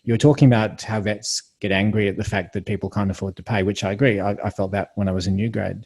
You're talking about how vets get angry at the fact that people can't afford to pay, which I agree. I felt that when I was a new grad.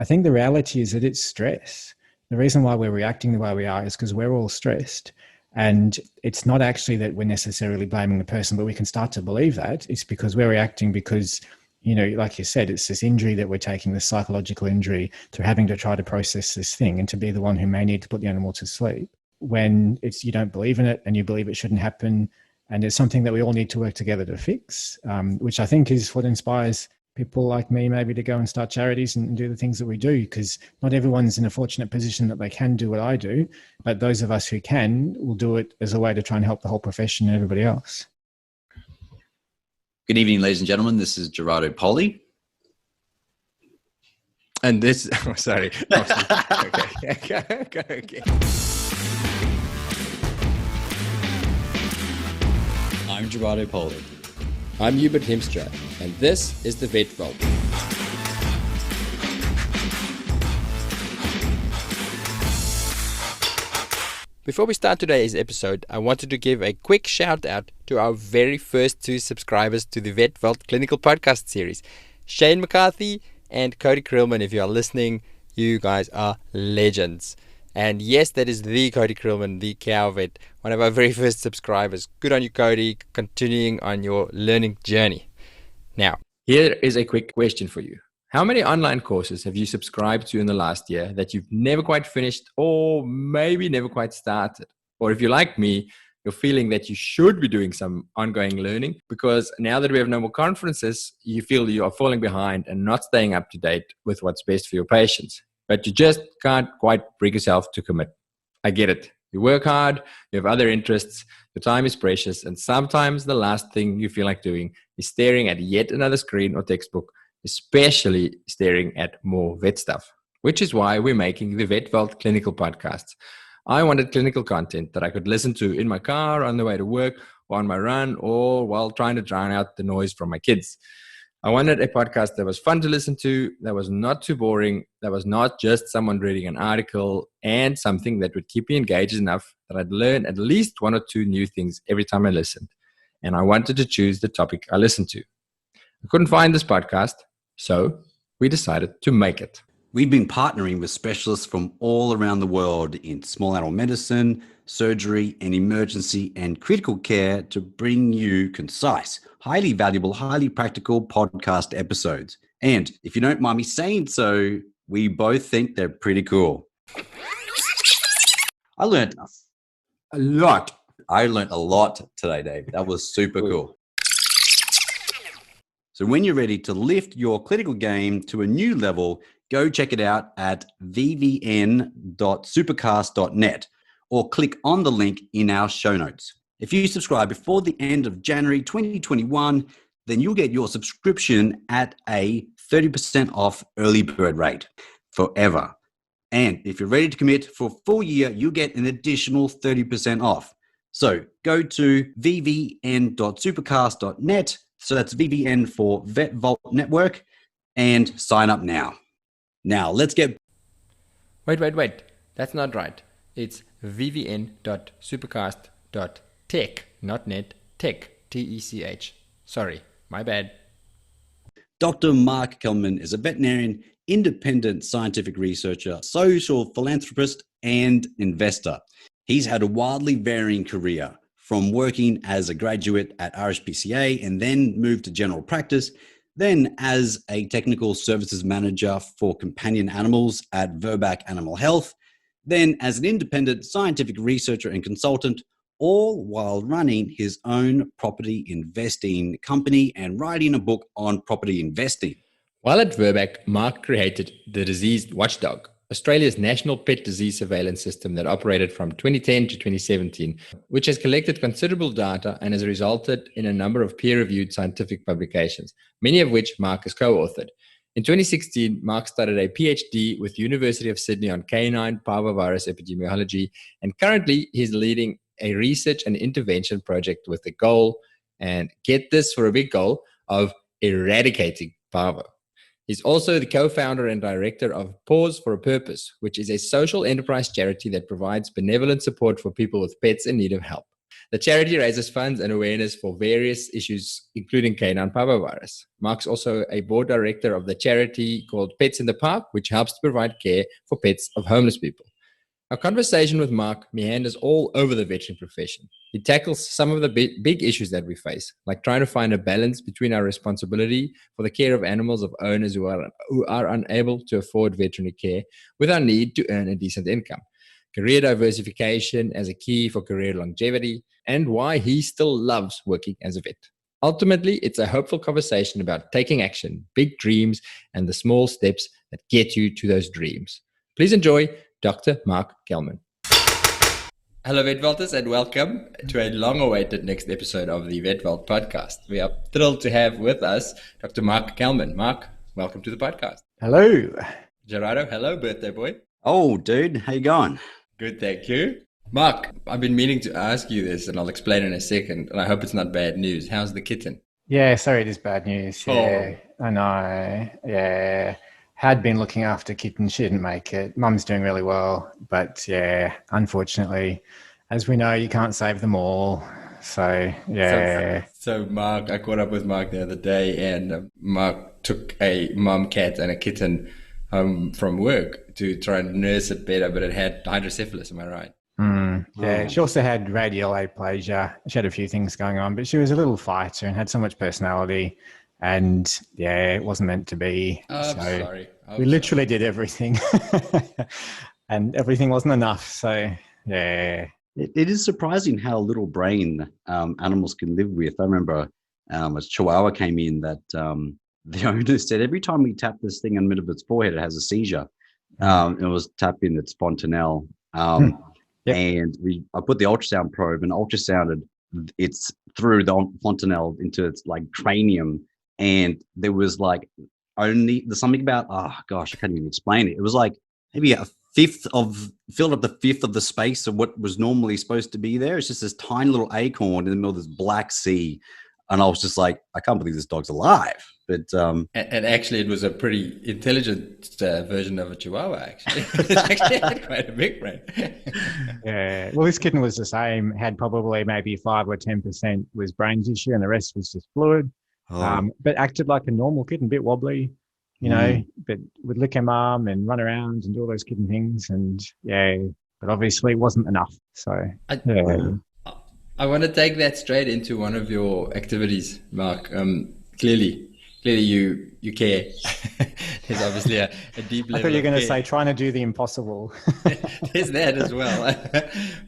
I think the reality is that it's stress. The reason why we're reacting the way we are is because we're all stressed. And it's not actually that we're necessarily blaming the person, but we can start to believe that. It's because we're reacting because, like you said, it's this injury that we're taking, this psychological injury, to having to try to process this thing and to be the one who may need to put the animal to sleep when you don't believe in it and you believe it shouldn't happen. And it's something that we all need to work together to fix, which I think is what inspires people like me maybe to go and start charities and do the things that we do, because not everyone's in a fortunate position that they can do what I do, but those of us who can will do it as a way to try and help the whole profession and everybody else. Good evening, ladies and gentlemen. This is Gerardo Poli. And this, sorry. Okay. I'm Gerardo Poli. I'm Hubert Hemstra, and this is the Vet Vault. Before we start today's episode, I wanted to give a quick shout out to our very first 2 subscribers to the Vet Vault Clinical Podcast series, Shane McCarthy and Cody Krillman. If you are listening, you guys are legends. And yes, that is the Cody Krillman, the cow vet, one of our very first subscribers. Good on you, Cody, continuing on your learning journey. Now, here is a quick question for you. How many online courses have you subscribed to in the last year that you've never quite finished or maybe never quite started? Or if you're like me, you're feeling that you should be doing some ongoing learning because now that we have no more conferences, you feel you are falling behind and not staying up to date with what's best for your patients. But you just can't quite bring yourself to commit. I get it. You work hard, you have other interests, your time is precious, and sometimes the last thing you feel like doing is staring at yet another screen or textbook, especially staring at more vet stuff, which is why we're making the Vet Vault Clinical Podcasts. I wanted clinical content that I could listen to in my car, on the way to work, or on my run, or while trying to drown out the noise from my kids. I wanted a podcast that was fun to listen to, that was not too boring, that was not just someone reading an article, and something that would keep me engaged enough that I'd learn at least 1 or 2 new things every time I listened. And I wanted to choose the topic I listened to. I couldn't find this podcast, so we decided to make it. We've been partnering with specialists from all around the world in small animal medicine, surgery, and emergency and critical care to bring you concise, highly valuable, highly practical podcast episodes. And if you don't mind me saying so, we both think they're pretty cool. I learned a lot. I learned a lot today, Dave. That was super cool. So when you're ready to lift your clinical game to a new level, go check it out at vvn.supercast.net or click on the link in our show notes. If you subscribe before the end of January 2021, then you'll get your subscription at a 30% off early bird rate forever. And if you're ready to commit for a full year, you get an additional 30% off. So go to vvn.supercast.net. So that's VVN for Vet Vault Network, and sign up now. Now let's get... Wait. That's not right. It's vvn.supercast.tech, not net, tech, T-E-C-H. Sorry, my bad. Dr. Mark Kelman is a veterinarian, independent scientific researcher, social philanthropist, and investor. He's had a wildly varying career, from working as a graduate at RSPCA and then moved to general practice, then as a technical services manager for companion animals at Verback Animal Health, then as an independent scientific researcher and consultant, all while running his own property investing company and writing a book on property investing. While at Verback, Mark created the Disease Watchdog, Australia's national pet disease surveillance system that operated from 2010 to 2017, which has collected considerable data and has resulted in a number of peer-reviewed scientific publications, many of which Mark has co-authored. In 2016, Mark started a PhD with the University of Sydney on canine parvovirus epidemiology, and currently he's leading a research and intervention project with the goal, and get this for a big goal, of eradicating parvo. He's also the co-founder and director of Paws for a Purpose, which is a social enterprise charity that provides benevolent support for people with pets in need of help. The charity raises funds and awareness for various issues, including Canine Parvovirus. Mark's also a board director of the charity called Pets in the Park, which helps to provide care for pets of homeless people. Our conversation with Mark meanders all over the veterinary profession. He tackles some of the big issues that we face, like trying to find a balance between our responsibility for the care of animals of owners who are unable to afford veterinary care with our need to earn a decent income, career diversification as a key for career longevity, and why he still loves working as a vet. Ultimately, it's a hopeful conversation about taking action, big dreams, and the small steps that get you to those dreams. Please enjoy Dr. Mark Kelman. Hello, Vet Vaulters, and welcome to a long-awaited next episode of the Vet Vault podcast. We are thrilled to have with us Dr. Mark Kelman. Mark, welcome to the podcast. Hello. Gerardo, hello, birthday boy. Oh, dude, how you going? Good, thank you. Mark, I've been meaning to ask you this, and I'll explain in a second, and I hope it's not bad news. How's the kitten? Yeah, sorry, it is bad news. Yeah, I know. Yeah. Had been looking after kitten. She didn't make it. Mum's doing really well. But yeah, unfortunately, as we know, you can't save them all. So yeah. So Mark, I caught up with Mark the other day, and Mark took a mum cat and a kitten home from work to try and nurse it better, but it had hydrocephalus. Am I right? Yeah, she also had radial aplasia. She had a few things going on, but she was a little fighter and had so much personality. And yeah, it wasn't meant to be. I'm sorry. We literally did everything and everything wasn't enough. So yeah. It is surprising how little brain animals can live with. I remember as Chihuahua came in that the owner said, every time we tap this thing in the middle of its forehead, it has a seizure. It was tapping its fontanelle. Yep. And I put the ultrasound probe and ultrasounded it's through the fontanelle into its like cranium. And there was like there's something about, oh gosh, I can't even explain it. It was like maybe filled up the fifth of the space of what was normally supposed to be there. It's just this tiny little acorn in the middle of this black sea. And I was just like, I can't believe this dog's alive. But and actually, it was a pretty intelligent version of a Chihuahua. Actually, it actually had quite a big brain. Yeah. Well, this kitten was the same. Had probably maybe 5 or 10% was brain tissue, and the rest was just fluid. But acted like a normal kitten, a bit wobbly, you know. But would lick her mum and run around and do all those kitten things. And yeah, but obviously it wasn't enough. So I want to take that straight into one of your activities, Mark. Clearly you care. There's obviously a deep level. I thought you were going to say trying to do the impossible. There's that as well.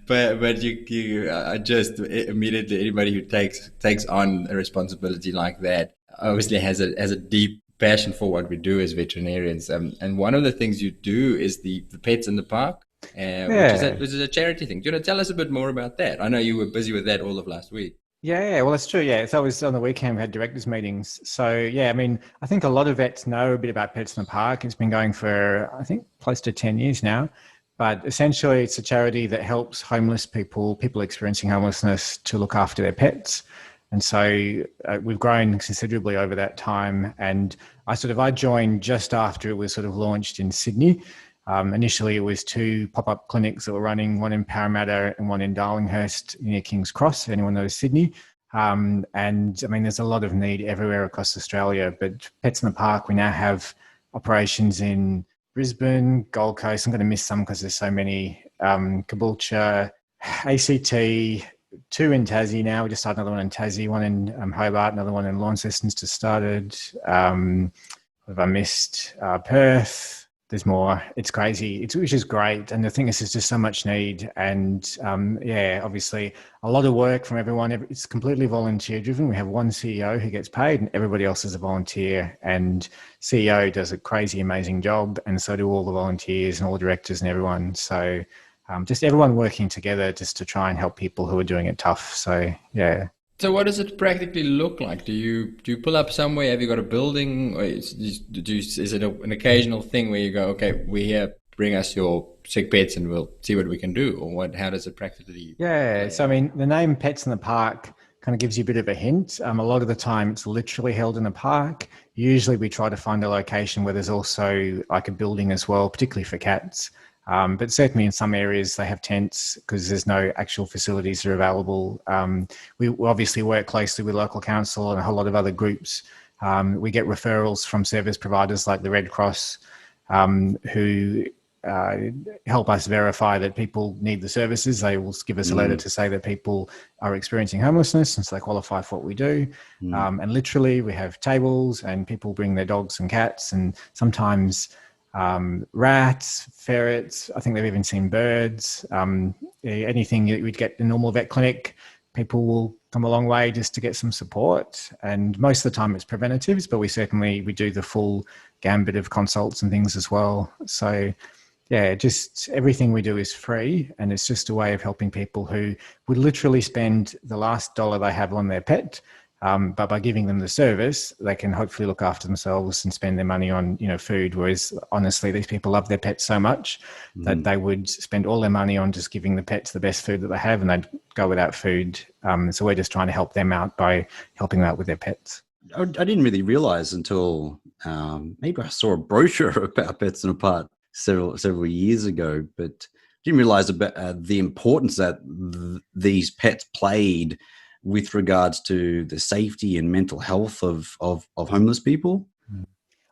but you just immediately, anybody who takes on a responsibility like that obviously has a deep passion for what we do as veterinarians. And one of the things you do is the Pets in the Park. Which is a charity thing. Do you want to tell us a bit more about that? I know you were busy with that all of last week. Yeah, well, that's true. Yeah, so it was on the weekend. We had directors meetings. So yeah, I mean, I think a lot of vets know a bit about Pets in the Park. It's been going for, I think, close to 10 years now. But essentially, it's a charity that helps homeless people experiencing homelessness, to look after their pets. And so we've grown considerably over that time. And I joined just after it was sort of launched in Sydney. Initially, it was 2 pop-up clinics that were running, one in Parramatta and one in Darlinghurst near King's Cross, if anyone knows Sydney. And I mean, there's a lot of need everywhere across Australia, but Pets in the Park, we now have operations in Brisbane, Gold Coast. I'm going to miss some because there's so many. Caboolture, ACT, 2 in Tassie now. We just started another one in Tassie, one in Hobart, another one in Launceston's just started. What have I missed? Perth. There's more. It's crazy. Which is great. And the thing is, there's just so much need. And obviously a lot of work from everyone. It's completely volunteer driven. We have one CEO who gets paid and everybody else is a volunteer. And CEO does a crazy, amazing job. And so do all the volunteers and all the directors and everyone. So just everyone working together just to try and help people who are doing it tough. So, yeah. So what does it practically look like? Do you pull up somewhere? Have you got a building? Or is it an occasional thing where you go, okay, we're here, bring us your sick pets and we'll see what we can do? Or how does it practically? Yeah. So, I mean, the name Pets in the Park kind of gives you a bit of a hint. A lot of the time it's literally held in a park. Usually we try to find a location where there's also like a building as well, particularly for cats. But certainly in some areas they have tents because there's no actual facilities that are available. We obviously work closely with local council and a whole lot of other groups. We get referrals from service providers like the Red Cross, who help us verify that people need the services. They will give us a letter to say that people are experiencing homelessness and so they qualify for what we do. And literally we have tables and people bring their dogs and cats and sometimes rats, ferrets. I think they've even seen birds. Anything that we'd get in a normal vet clinic, people will come a long way just to get some support. And most of the time it's preventatives, but we do the full gambit of consults and things as well. So yeah, just everything we do is free, and it's just a way of helping people who would literally spend the last dollar they have on their pet. But by giving them the service, they can hopefully look after themselves and spend their money on, food. Whereas honestly, these people love their pets so much that they would spend all their money on just giving the pets the best food that they have, and they'd go without food. So we're just trying to help them out by helping them out with their pets. I didn't really realize until maybe I saw a brochure about Pets in a Pot several years ago, but didn't realize about the importance that these pets played with regards to the safety and mental health of homeless people.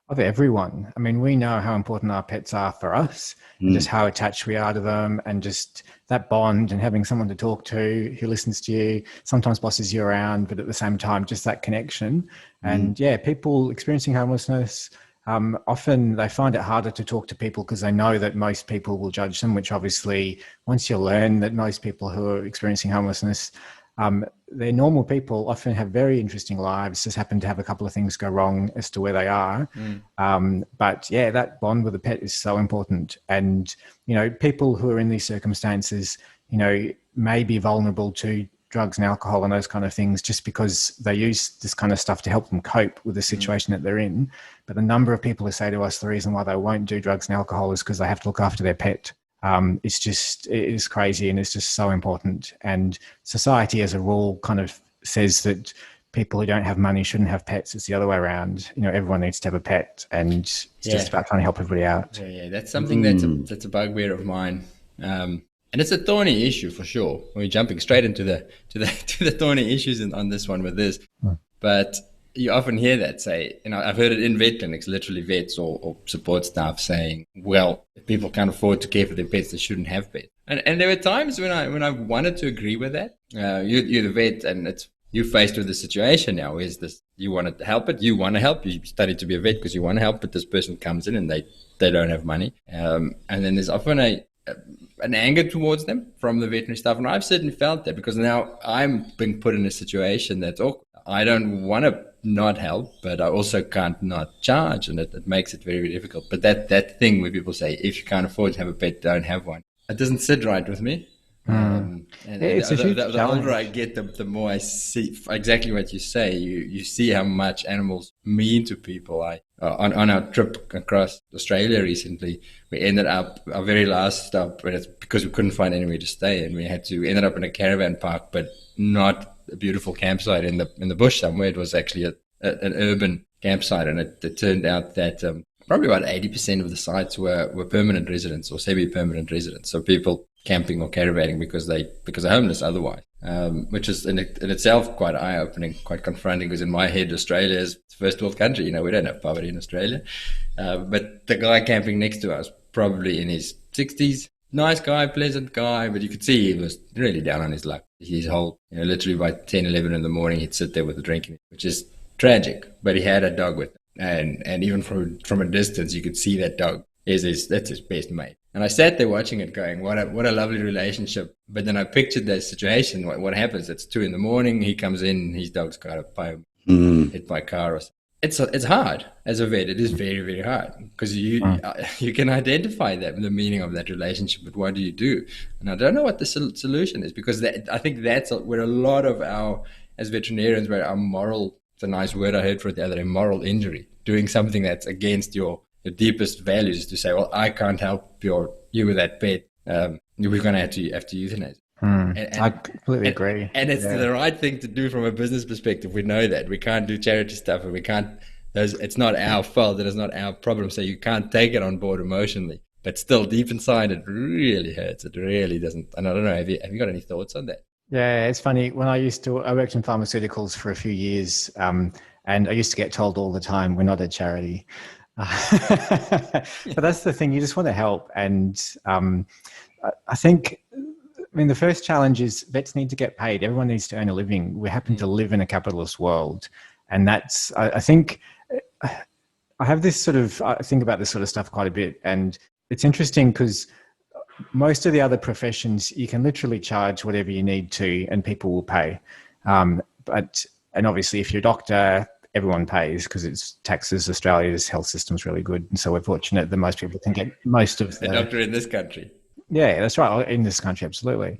Of everyone. I mean, we know how important our pets are for us and just how attached we are to them, and just that bond and having someone to talk to who listens to you, sometimes bosses you around, but at the same time, just that connection. And yeah, people experiencing homelessness, often they find it harder to talk to people because they know that most people will judge them, which obviously once you learn that most people who are experiencing homelessness, they're normal people, often have very interesting lives, just happen to have a couple of things go wrong as to where they are. But yeah, that bond with a pet is so important. And, people who are in these circumstances, may be vulnerable to drugs and alcohol and those kind of things just because they use this kind of stuff to help them cope with the situation that they're in. But the number of people who say to us the reason why they won't do drugs and alcohol is because they have to look after their pet. It is crazy, and it's just so important. And society as a rule kind of says that people who don't have money shouldn't have pets. It's the other way around. Everyone needs to have a pet, and it's just about trying to help everybody out. Yeah, that's something that's a bugbear of mine. And it's a thorny issue for sure. We're jumping straight into the thorny issues on this one with this. But you often hear that say, I've heard it in vet clinics, literally vets or support staff saying, well, if people can't afford to care for their pets, they shouldn't have pets. And there were times when I wanted to agree with that. You're the vet, and you're faced with the situation now. Is this, you want to help it, you want to help, you studied to be a vet because you want to help, but this person comes in and they don't have money. And then there's often an anger towards them from the veterinary staff. And I've certainly felt that because now I'm being put in a situation that's awkward. I don't want to not help, but I also can't not charge, and it makes it very, very difficult. But that thing where people say, if you can't afford to have a pet, don't have one. It doesn't sit right with me. And it's a huge the older I get, the more I see exactly what you say. You see how much animals mean to people. On our trip across Australia recently, we ended up our very last stop, and it's because we couldn't find anywhere to stay, and we ended up in a caravan park, but not a beautiful campsite in the bush somewhere. It was actually an urban campsite, and it turned out that probably about 80% of the sites were permanent residents or semi-permanent residents, so people camping or caravanning because they're homeless otherwise, which is in itself quite eye-opening, quite confronting, because in my head Australia is the first world country. We don't have poverty in Australia, but the guy camping next to us, probably in his 60s, nice guy, pleasant guy, but you could see he was really down on his luck. His whole, literally by 10, 11 in the morning, he'd sit there with a drink, which is tragic, but he had a dog with him. And even from a distance, you could see that dog that's his best mate. And I sat there watching it going, what a lovely relationship. But then I pictured that situation. What happens? It's 2 a.m. He comes in, his dog's got a hit by a car or something. It's hard as a vet. It is very, very hard because you can identify the meaning of that relationship, but what do you do? And I don't know what the solution is, because I think that's where a lot of as veterinarians, where our moral, it's a nice word I heard for it the other day, moral injury, doing something that's against your deepest values, is to say, well, I can't help you with that pet. We're going to have to euthanize. I completely agree. And it's the right thing to do from a business perspective. We know that. We can't do charity stuff, and it's not our fault. It is not our problem. So you can't take it on board emotionally. but still deep inside, it really hurts. It really doesn't. And I don't know, have you got any thoughts on that? Yeah, it's funny. When I worked in pharmaceuticals for a few years, and I used to get told all the time, we're not a charity. But that's the thing, you just want to help. And I think, the first challenge is vets need to get paid. Everyone needs to earn a living. We happen to live in a capitalist world. And that's, I think, I have this I think about this sort of stuff quite a bit. And it's interesting because most of the other professions, you can literally charge whatever you need to and people will pay. And obviously if you're a doctor, everyone pays because it's taxes. Australia's health system's really good. And so we're fortunate that most people can get most of the doctor in this country. Yeah, that's right. In this country, absolutely.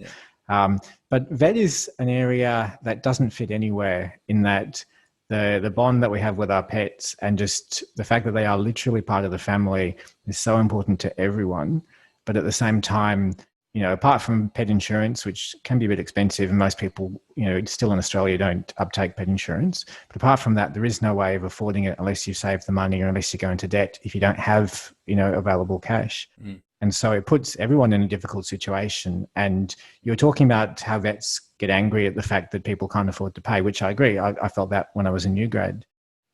Yeah. But vet is an area that doesn't fit anywhere, in that the bond that we have with our pets and just the fact that they are literally part of the family is so important to everyone. But at the same time, apart from pet insurance, which can be a bit expensive, and most people, still in Australia don't uptake pet insurance. But apart from that, there is no way of affording it unless you save the money or unless you go into debt if you don't have, available cash. Mm. And so it puts everyone in a difficult situation. And you're talking about how vets get angry at the fact that people can't afford to pay, which I agree. I felt that when I was a new grad.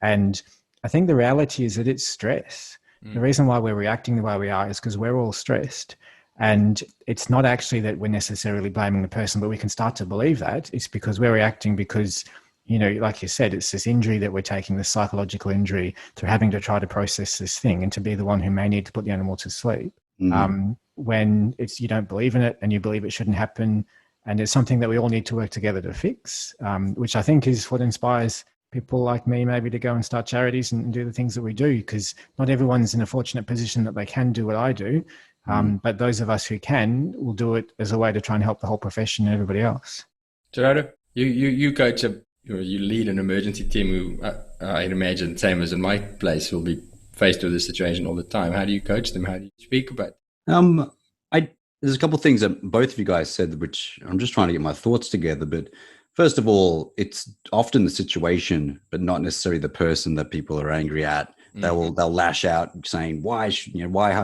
And I think the reality is that it's stress. Mm. The reason why we're reacting the way we are is because we're all stressed. And it's not actually that we're necessarily blaming the person, but we can start to believe that. It's because we're reacting because, like you said, it's this injury that we're taking, this psychological injury, through having to try to process this thing and to be the one who may need to put the animal to sleep. Mm-hmm. When you don't believe in it and you believe it shouldn't happen. And it's something that we all need to work together to fix, which I think is what inspires people like me maybe to go and start charities and do the things that we do, because not everyone's in a fortunate position that they can do what I do. But those of us who can will do it as a way to try and help the whole profession and everybody else. Gerardo, you coach you lead an emergency team who I'd imagine, same as in my place, will be faced with this situation all the time. How do you coach them? How do you speak about it? There's a couple of things that both of you guys said, which I'm just trying to get my thoughts together. But first of all, it's often the situation, but not necessarily the person that people are angry at. Mm-hmm. They'll lash out saying, how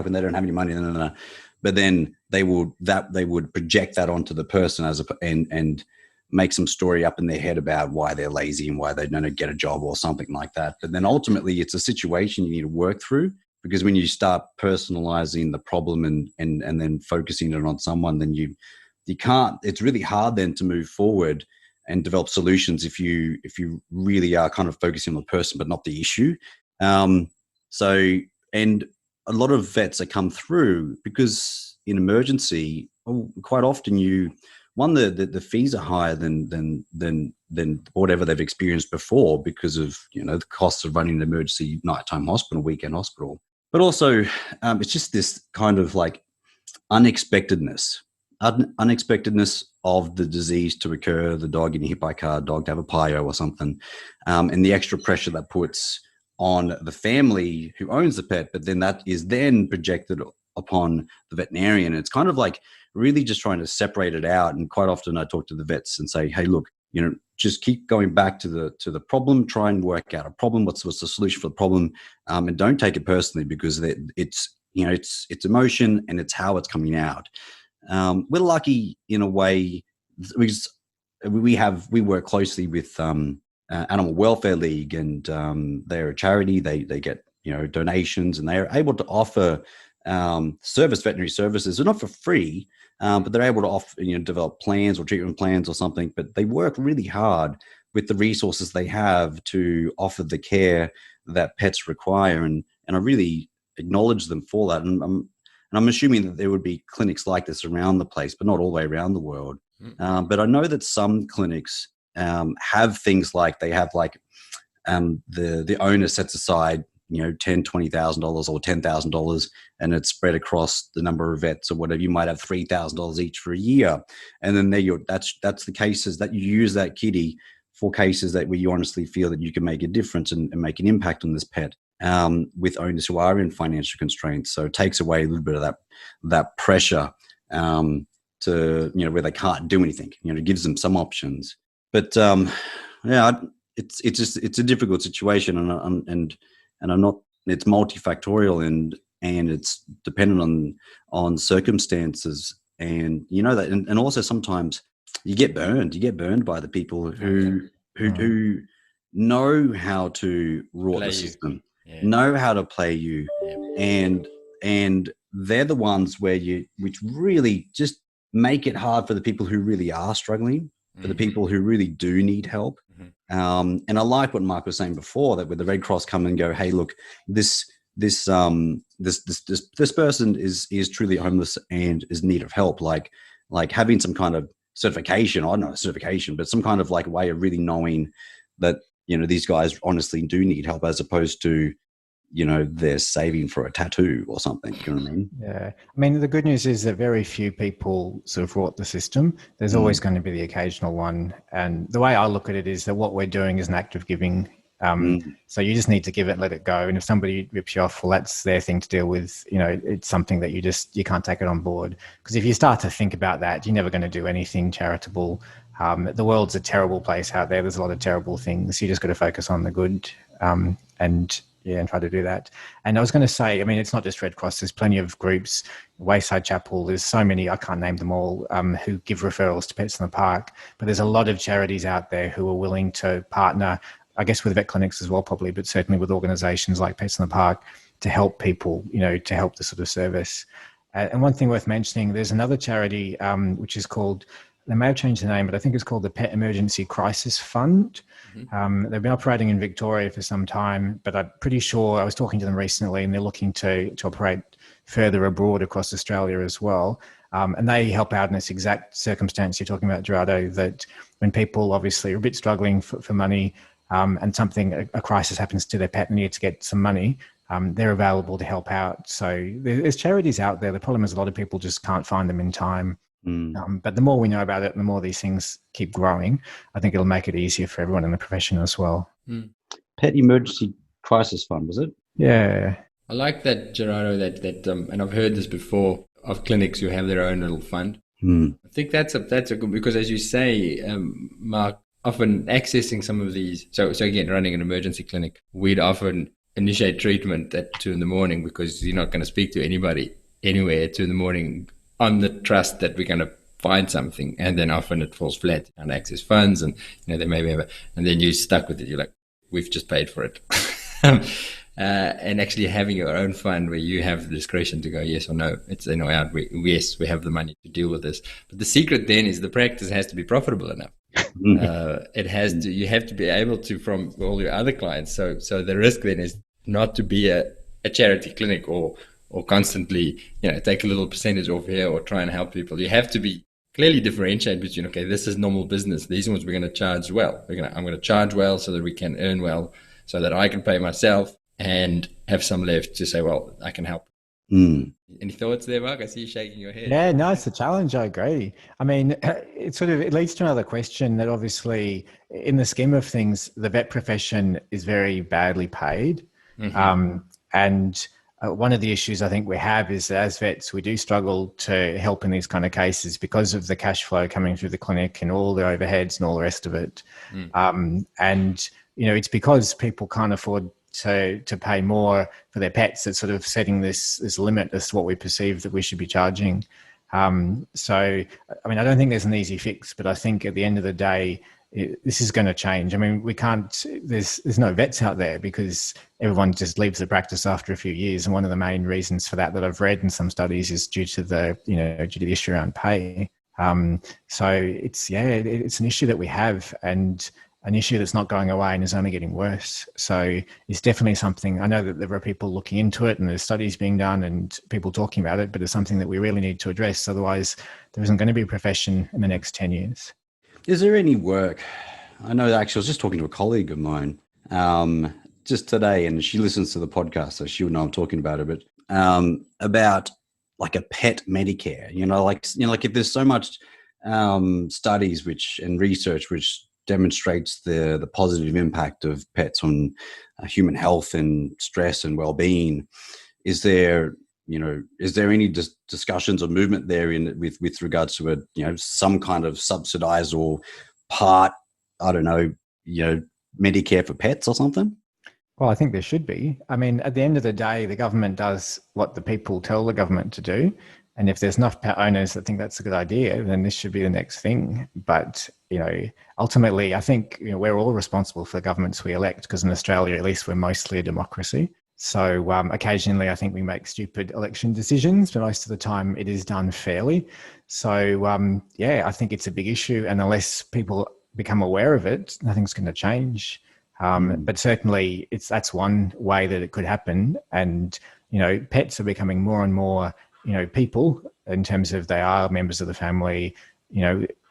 come they don't have any money? No. But then they would project that onto the person and make some story up in their head about why they're lazy and why they don't get a job or something like that. But then ultimately it's a situation you need to work through, because when you start personalizing the problem and then focusing it on someone, then you can't, it's really hard then to move forward and develop solutions if you really are kind of focusing on the person but not the issue. And a lot of vets that come through, because in emergency, quite often the fees are higher than whatever they've experienced before because of the costs of running an emergency nighttime hospital, weekend hospital. But also, it's just this kind of like unexpectedness of the disease to occur, the dog getting hit by a car, dog to have a PIO or something, and the extra pressure that puts on the family who owns the pet, but then that is then projected upon the veterinarian. It's kind of like really just trying to separate it out. And quite often I talk to the vets and say, hey, look, just keep going back to the problem, try and work out a problem. What's the solution for the problem? And don't take it personally, because it's emotion and it's how it's coming out. We're lucky in a way because we work closely with Animal Welfare League, and they're a charity. They get donations, and they are able to offer veterinary services. They're not for free, but they're able to offer develop plans or treatment plans or something. But they work really hard with the resources they have to offer the care that pets require, and I really acknowledge them for that. And I'm assuming that there would be clinics like this around the place, but not all the way around the world. But I know that some clinics have things like they have the owner sets aside $10,000, $20,000 or $10,000, and it's spread across the number of vets or whatever. You might have $3,000 each for a year, and then that's the cases that you use that kitty for, cases where you honestly feel that you can make a difference and make an impact on this pet, with owners who are in financial constraints. So it takes away a little bit of that pressure to where they can't do anything. It gives them some options. But it's a difficult situation, and I'm not. It's multifactorial, and and it's dependent on circumstances. And you know that, and also sometimes you get burned by the people who know how to rot the system, know how to play you, and they're the ones which really just make it hard for the people who really are struggling, for the people who really do need help. And I like what Mark was saying before, that with the Red Cross come and go, hey, look, this person is truly homeless and is in need of help. Like having some kind of certification, I don't know, certification, but some kind of like way of really knowing that, you know, these guys honestly do need help, as opposed to, you know, they're saving for a tattoo or something. You know what I mean? Yeah. I mean, the good news is that very few people sort of rot the system. There's always going to be the occasional one. And the way I look at it is that what we're doing is an act of giving. So you just need to give it, let it go. And if somebody rips you off, well, that's their thing to deal with. You know, it's something that you can't take it on board. Because if you start to think about that, you're never going to do anything charitable. The world's a terrible place out there. There's a lot of terrible things. You just got to focus on the good. And try to do that. And I was going to say, I mean, it's not just Red Cross. There's plenty of groups, Wayside Chapel. There's so many, I can't name them all, who give referrals to Pets in the Park. But there's a lot of charities out there who are willing to partner, I guess with vet clinics as well, probably, but certainly with organizations like Pets in the Park to help people, you know, to help the sort of service. And one thing worth mentioning, there's another charity which is called, they may have changed the name, but I think it's called the Pet Emergency Crisis Fund. They've been operating in Victoria for some time, but I'm pretty sure, I was talking to them recently, and they're looking to operate further abroad across Australia as well. And they help out in this exact circumstance you're talking about, Gerardo, that when people obviously are a bit struggling for money, and a crisis happens to their pet and need to get some money, they're available to help out. So there's charities out there. The problem is a lot of people just can't find them in time. But the more we know about it and the more these things keep growing, I think it'll make it easier for everyone in the profession as well. Pet Emergency Crisis Fund, was it? Yeah. I like that, Gerardo, that and I've heard this before, of clinics who have their own little fund. I think that's a good, because as you say, Mark, often accessing some of these, so again, running an emergency clinic, we'd often initiate treatment at 2 a.m. because you're not going to speak to anybody anywhere at 2 a.m. on the trust that we're going to find something, and then often it falls flat on access funds, and you know, they maybe have and then you're stuck with it. You're like, we've just paid for it. And actually having your own fund where you have the discretion to go yes or no, it's yes, we have the money to deal with this. But the secret then is the practice has to be profitable enough. You have to be able to, from all your other clients. So the risk then is not to be a charity clinic or constantly, you know, take a little percentage off here or try and help people. You have to be clearly differentiate between, okay, this is normal business. These ones we're going to charge well. I'm going to charge well so that we can earn well, so that I can pay myself and have some left to say, well, I can help. Any thoughts there, Mark? I see you shaking your head. Yeah, no, it's a challenge. I agree. I mean, it leads to another question that obviously, in the scheme of things, the vet profession is very badly paid. And one of the issues I think we have is that as vets, we do struggle to help in these kind of cases because of the cash flow coming through the clinic and all the overheads and all the rest of it. And, you know, it's because people can't afford to pay more for their pets that's sort of setting this limit as to what we perceive that we should be charging. So, I mean, I don't think there's an easy fix, but I think at the end of the day, this is going to change. I mean, we can't, there's no vets out there because everyone just leaves the practice after a few years. And one of the main reasons for that I've read in some studies is due to the issue around pay. So it's an issue that we have, and an issue that's not going away and is only getting worse. So it's definitely something, I know that there are people looking into it and there's studies being done and people talking about it, but it's something that we really need to address. Otherwise, there isn't going to be a profession in the next 10 years. Is there any work? I know that actually I was just talking to a colleague of mine just today, and she listens to the podcast, so she would know I'm talking about it, but about like a pet Medicare, like if there's so much studies and research which demonstrates the positive impact of pets on human health and stress and well-being. Is there any discussions or movement there with regards to some kind of subsidized or part, I don't know, Medicare for pets or something? Well, I think there should be. I mean, at the end of the day, the government does what the people tell the government to do. And if there's enough pet owners that think that's a good idea, then this should be the next thing. But, ultimately, I think we're all responsible for the governments we elect, because in Australia, at least, we're mostly a democracy. So occasionally, I think we make stupid election decisions, but most of the time it is done fairly. So, I think it's a big issue. And unless people become aware of it, nothing's going to change. But certainly that's one way that it could happen. And, pets are becoming more and more, people in terms of they are members of the family.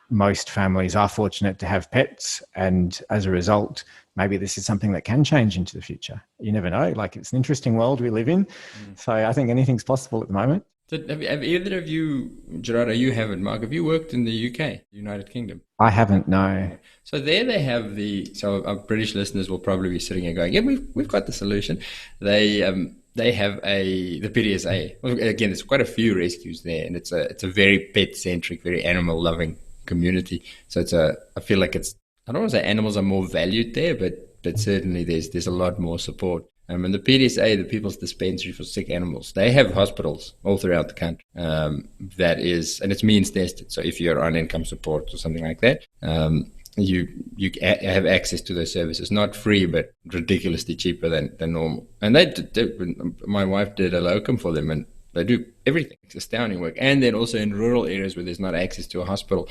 Most families are fortunate to have pets. And as a result, maybe this is something that can change into the future. You never know. Like, it's an interesting world we live in. So I think anything's possible at the moment. So have either of you, Gerardo, you haven't, Mark, have you worked in the UK, United Kingdom? I haven't, no. So there they have so our British listeners will probably be sitting here going, yeah, we've got the solution. They have the PDSA. Well, again, there's quite a few rescues there, and it's a very pet-centric, very animal-loving community. So I feel like I don't want to say animals are more valued there, but certainly there's a lot more support. And the PDSA, the People's Dispensary for Sick Animals, they have hospitals all throughout the country. And it's means tested. So if you're on income support or something like that, you have access to those services, not free, but ridiculously cheaper than normal. And my wife did a locum for them, and they do everything. It's astounding work. And then also in rural areas where there's not access to a hospital,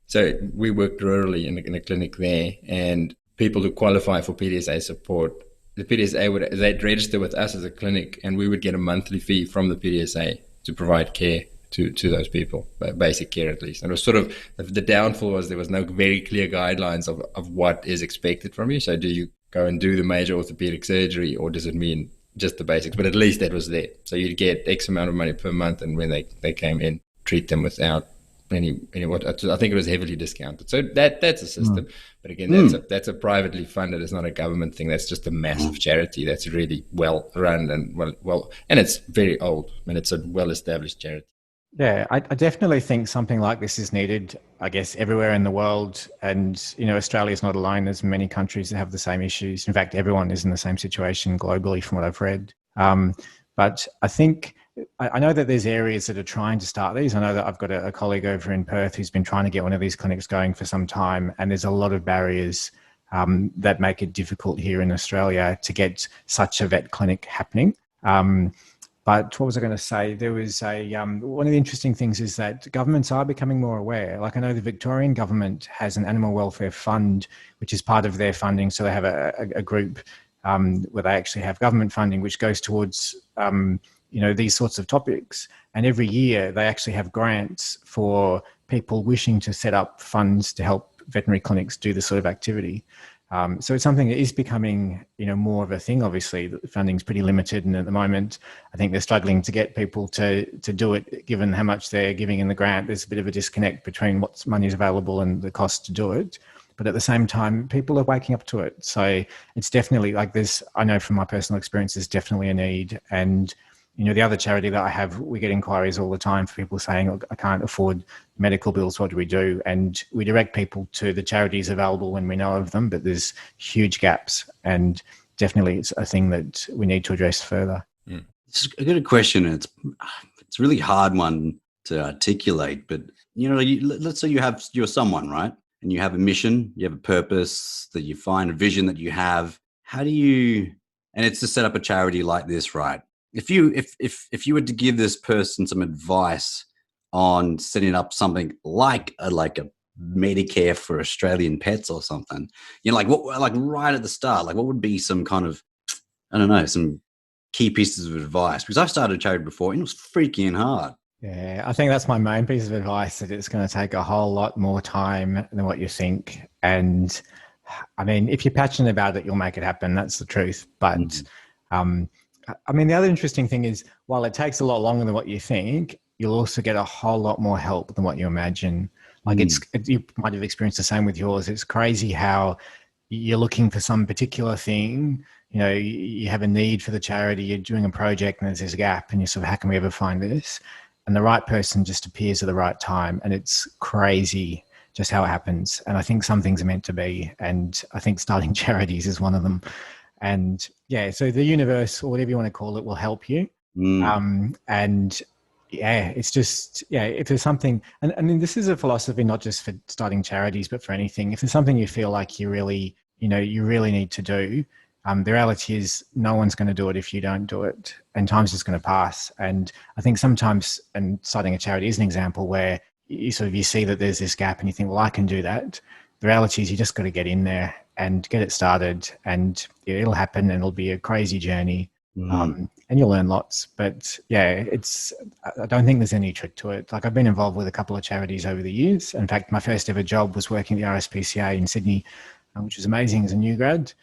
so we worked rurally in a clinic there, and people who qualify for PDSA support, the PDSA they'd register with us as a clinic, and we would get a monthly fee from the PDSA to provide care to those people, basic care at least. And it was sort of, the downfall was there was no very clear guidelines of what is expected from you. So do you go and do the major orthopedic surgery, or does it mean just the basics? But at least that was there. So you'd get X amount of money per month, and when they came in, treat them without any what I think it was heavily discounted. So that's a system. But again, that's a privately funded, it's not a government thing. That's just a massive charity that's really well run and well, and it's very old, and it's a well-established charity. Yeah, I definitely think something like this is needed, I guess, everywhere in the world. And, Australia is not alone. There's many countries that have the same issues. In fact, everyone is in the same situation globally from what I've read. But I think, I know that there's areas that are trying to start these. I know that I've got a colleague over in Perth who's been trying to get one of these clinics going for some time. And there's a lot of barriers that make it difficult here in Australia to get such a vet clinic happening. But what was I going to say? There was one of the interesting things is that governments are becoming more aware. Like, I know the Victorian government has an animal welfare fund, which is part of their funding. So they have a group where they actually have government funding, which goes towards, these sorts of topics. And every year they actually have grants for people wishing to set up funds to help veterinary clinics do this sort of activity. So it's something that is becoming, more of a thing. Obviously, the funding's pretty limited, and at the moment, I think they're struggling to get people to do it, given how much they're giving in the grant. There's a bit of a disconnect between what money is available and the cost to do it. But at the same time, people are waking up to it. So it's definitely like this. I know from my personal experience, there's definitely a need. And the other charity that I have, we get inquiries all the time for people saying, "Look, I can't afford medical bills. What do we do?" And we direct people to the charities available when we know of them, but there's huge gaps, and definitely it's a thing that we need to address further. It's a good question. It's a really hard one to articulate, but let's say you're someone, right? And you have a mission, you have a purpose, that you find a vision that you have. How do you, and it's to set up a charity like this, right? If you were to give this person some advice on setting up something like a Medicare for Australian pets or something, like right at the start, like what would be some kind of, I don't know, some key pieces of advice? Because I've started a charity before and it was freaking hard. Yeah, I think that's my main piece of advice, that it's going to take a whole lot more time than what you think. And I mean, if you're passionate about it, you'll make it happen. That's the truth. But the other interesting thing is, while it takes a lot longer than what you think, you'll also get a whole lot more help than what you imagine. Like you might have experienced the same with yours. It's crazy how you're looking for some particular thing. You have a need for the charity, you're doing a project and there's this gap, and you're sort of, how can we ever find this? And the right person just appears at the right time. And it's crazy just how it happens. And I think some things are meant to be. And I think starting charities is one of them. And yeah, so the universe, or whatever you want to call it, will help you. And yeah, it's just, yeah, if there's something, and I mean, this is a philosophy, not just for starting charities, but for anything. If there's something you feel like you really need to do, the reality is no one's going to do it if you don't do it, and time's just going to pass. And I think sometimes, and starting a charity is an example where you see that there's this gap and you think, well, I can do that. The reality is you just got to get in there and get it started, and it'll happen, and it'll be a crazy journey. And you'll learn lots. But yeah, I don't think there's any trick to it. Like, I've been involved with a couple of charities over the years. In fact, my first ever job was working at the RSPCA in Sydney, which was amazing as a new grad.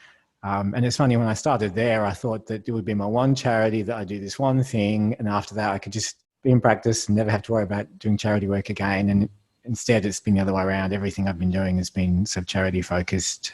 And it's funny, when I started there, I thought that it would be my one charity, that I do this one thing, and after that I could just be in practice and never have to worry about doing charity work again. And instead, it's been the other way around. Everything I've been doing has been sort of charity focused,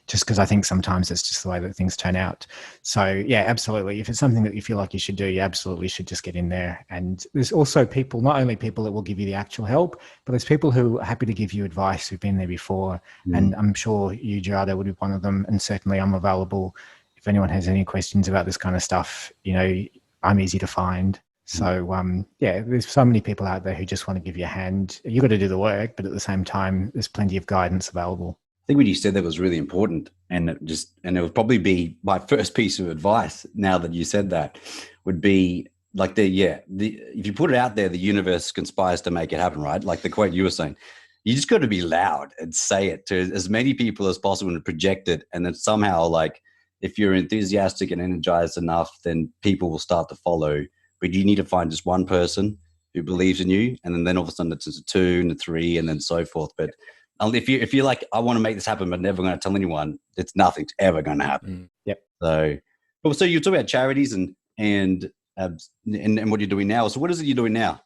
just because I think sometimes it's just the way that things turn out. So yeah, absolutely. If it's something that you feel like you should do, you absolutely should just get in there. And there's also people, not only people that will give you the actual help, but there's people who are happy to give you advice, who've been there before. And I'm sure you, Gerardo, would be one of them. And certainly I'm available if anyone has any questions about this kind of stuff. I'm easy to find. So, yeah, there's so many people out there who just want to give you a hand. You've got to do the work, but at the same time, there's plenty of guidance available. I think what you said that was really important, and it would probably be my first piece of advice. Now that you said that, would be like if you put it out there, the universe conspires to make it happen, right? Like the quote you were saying, you just got to be loud and say it to as many people as possible and project it. And then somehow, like, if you're enthusiastic and energized enough, then people will start to follow. But you need to find just one person who believes in you, and then all of a sudden it's a 2 and a 3 and then so forth. But if you're like, I want to make this happen, but never going to tell anyone, nothing's ever going to happen. Yep. So you're talking about charities and what you're doing now. So what is it you're doing now?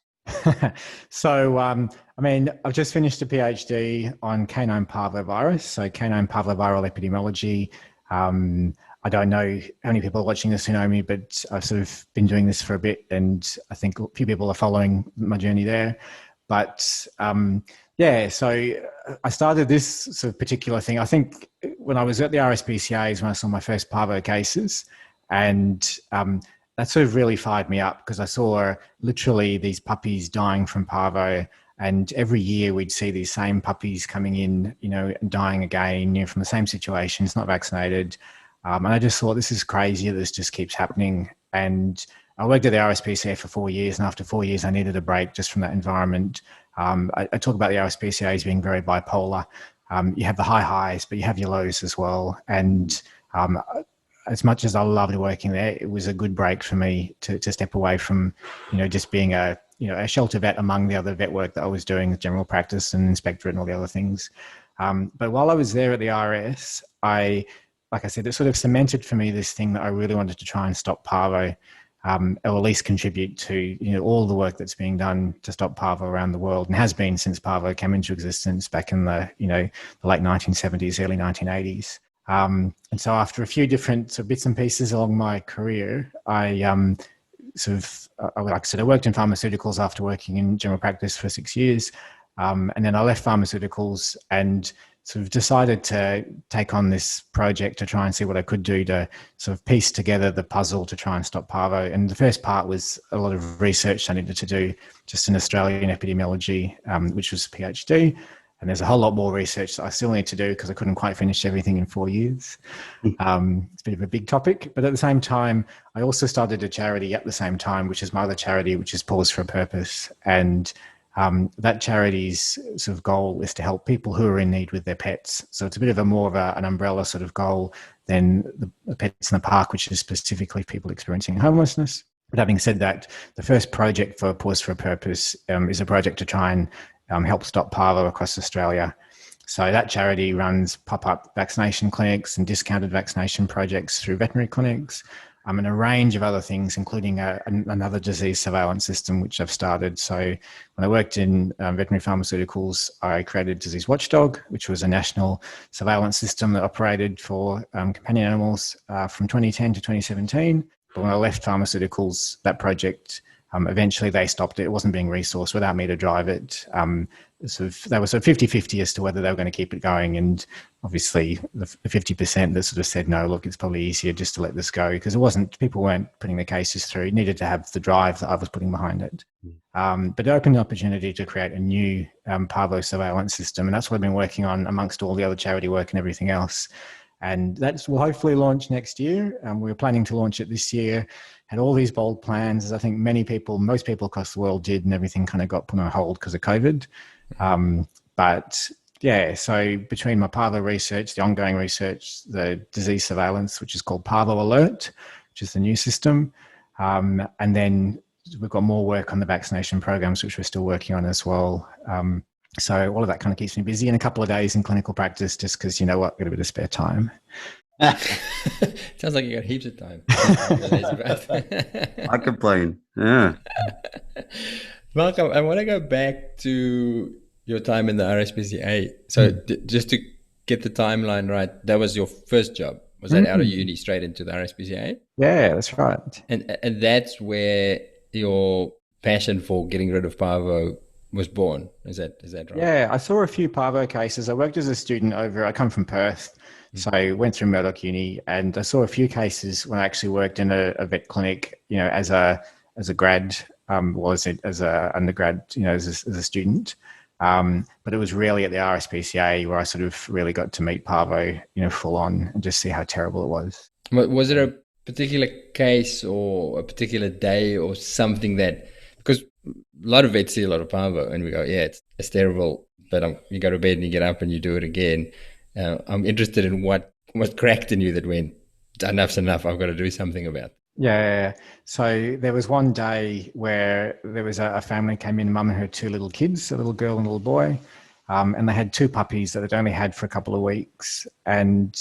So, I've just finished a PhD on canine parvovirus. So canine parvoviral epidemiology. I don't know how many people are watching this who know me, but I've sort of been doing this for a bit, and I think a few people are following my journey there. But so I started this sort of particular thing. I think when I was at the RSPCA is when I saw my first Parvo cases, and that sort of really fired me up, because I saw literally these puppies dying from Parvo. And every year we'd see these same puppies coming in, and dying again, from the same situations, not vaccinated. And I just thought, this is crazy. This just keeps happening. And I worked at the RSPCA for 4 years. And after 4 years, I needed a break just from that environment. I talk about the RSPCA as being very bipolar. You have the high highs, but you have your lows as well. And as much as I loved working there, it was a good break for me to step away from, just being a shelter vet among the other vet work that I was doing, general practice and inspectorate and all the other things. But while I was there at the RS, like I said, it sort of cemented for me this thing that I really wanted to try and stop Parvo, or at least contribute to, all the work that's being done to stop Parvo around the world, and has been since Parvo came into existence back in the late 1970s, early 1980s. And so after a few different sort of bits and pieces along my career, I like I said, I worked in pharmaceuticals after working in general practice for 6 years. And then I left pharmaceuticals and sort of decided to take on this project to try and see what I could do to sort of piece together the puzzle to try and stop Parvo. And the first part was a lot of research I needed to do just in Australian epidemiology, which was a PhD. And there's a whole lot more research that I still need to do because I couldn't quite finish everything in 4 years. It's a bit of a big topic. But at the same time, I also started a charity at the same time, which is my other charity, which is Paws for a Purpose. And that charity's sort of goal is to help people who are in need with their pets. So it's a bit of more of an umbrella sort of goal than the Pets in the Park, which is specifically people experiencing homelessness. But having said that, the first project for Paws for a Purpose is a project to try and help stop Parvo across Australia. So that charity runs pop-up vaccination clinics and discounted vaccination projects through veterinary clinics, and a range of other things, including another disease surveillance system, which I've started. So when I worked in veterinary pharmaceuticals, I created Disease Watchdog, which was a national surveillance system that operated for companion animals from 2010 to 2017. But when I left pharmaceuticals, that project Eventually they stopped it. It wasn't being resourced without me to drive it. They were sort of 50-50 as to whether they were going to keep it going. And obviously the 50% that sort of said, no, look, it's probably easier just to let this go, because people weren't putting the cases through. It needed to have the drive that I was putting behind it. But it opened the opportunity to create a new Parvo surveillance system. And that's what I've been working on amongst all the other charity work and everything else. And that will hopefully launch next year. We're planning to launch it this year. Had all these bold plans, as I think most people across the world did, and everything kind of got put on hold because of COVID. But yeah, so between my Parvo research, the ongoing research, the disease surveillance, which is called Parvo Alert, which is the new system, and then we've got more work on the vaccination programs, which we're still working on as well. So all of that kind of keeps me busy in a couple of days in clinical practice, just because, you know what, got a bit of spare time. Sounds like you got heaps of time. I complain. Yeah. Mark, I want to go back to your time in the RSPCA. So just to get the timeline right, that was your first job. Was that out of uni straight into the RSPCA? Yeah, that's right. And that's where your passion for getting rid of Parvo was born. Is that right? Yeah, I saw a few Parvo cases. I worked as a student I come from Perth. So I went through Murdoch Uni, and I saw a few cases when I actually worked in a vet clinic, you know, as a grad, as a undergrad, you know, as a student. But it was really at the RSPCA where I sort of really got to meet Parvo, you know, full on, and just see how terrible it was. Was it a particular case or a particular day or something that, because a lot of vets see a lot of Parvo and we go, yeah, it's terrible, but you go to bed and you get up and you do it again. I'm interested in what cracked in you that went, enough's enough, I've got to do something about it. Yeah. So there was one day where there was a family came in, mum and her two little kids, a little girl and a little boy. And they had two puppies that they'd only had for a couple of weeks. And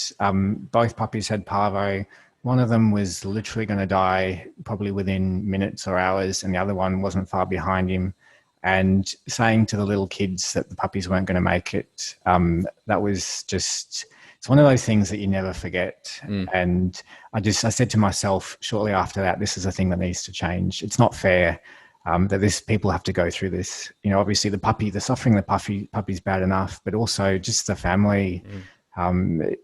both puppies had Parvo. One of them was literally going to die probably within minutes or hours, and the other one wasn't far behind him. And saying to the little kids that the puppies weren't going to make it, that was just, it's one of those things that you never forget. And I said to myself shortly after that, this is a thing that needs to change. It's not fair that people have to go through this. You know, obviously the suffering, the puppy's bad enough, but also just the family,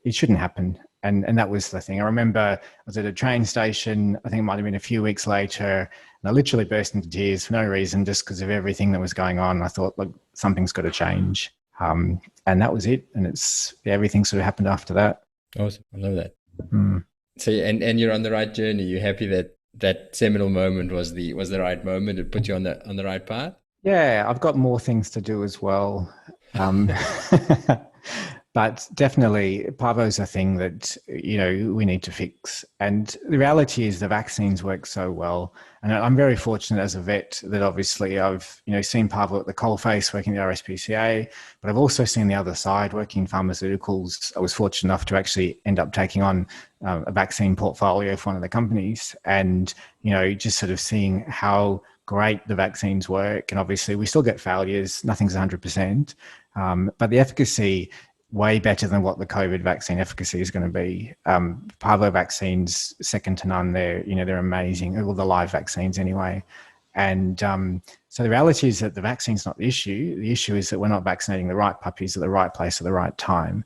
it shouldn't happen. And that was the thing. I remember I was at a train station, I think it might have been a few weeks later, and I literally burst into tears for no reason, just because of everything that was going on. I thought, look, something's got to change. And that was it. And everything sort of happened after that. Awesome. I love that. So, and you're on the right journey. You're happy that seminal moment was the right moment. It put you on the right path? Yeah, I've got more things to do as well. But definitely Parvo's a thing that, you know, we need to fix. And the reality is the vaccines work so well. And I'm very fortunate as a vet that obviously I've, you know, seen Parvo at the coalface working at the RSPCA, but I've also seen the other side working in pharmaceuticals. I was fortunate enough to actually end up taking on a vaccine portfolio for one of the companies, and, you know, just sort of seeing how great the vaccines work. And obviously we still get failures. Nothing's 100%. But the efficacy, way better than what the COVID vaccine efficacy is going to be. Parvo vaccines, second to none. They're amazing. All the live vaccines anyway. And so the reality is that the vaccine's not the issue. The issue is that we're not vaccinating the right puppies at the right place at the right time.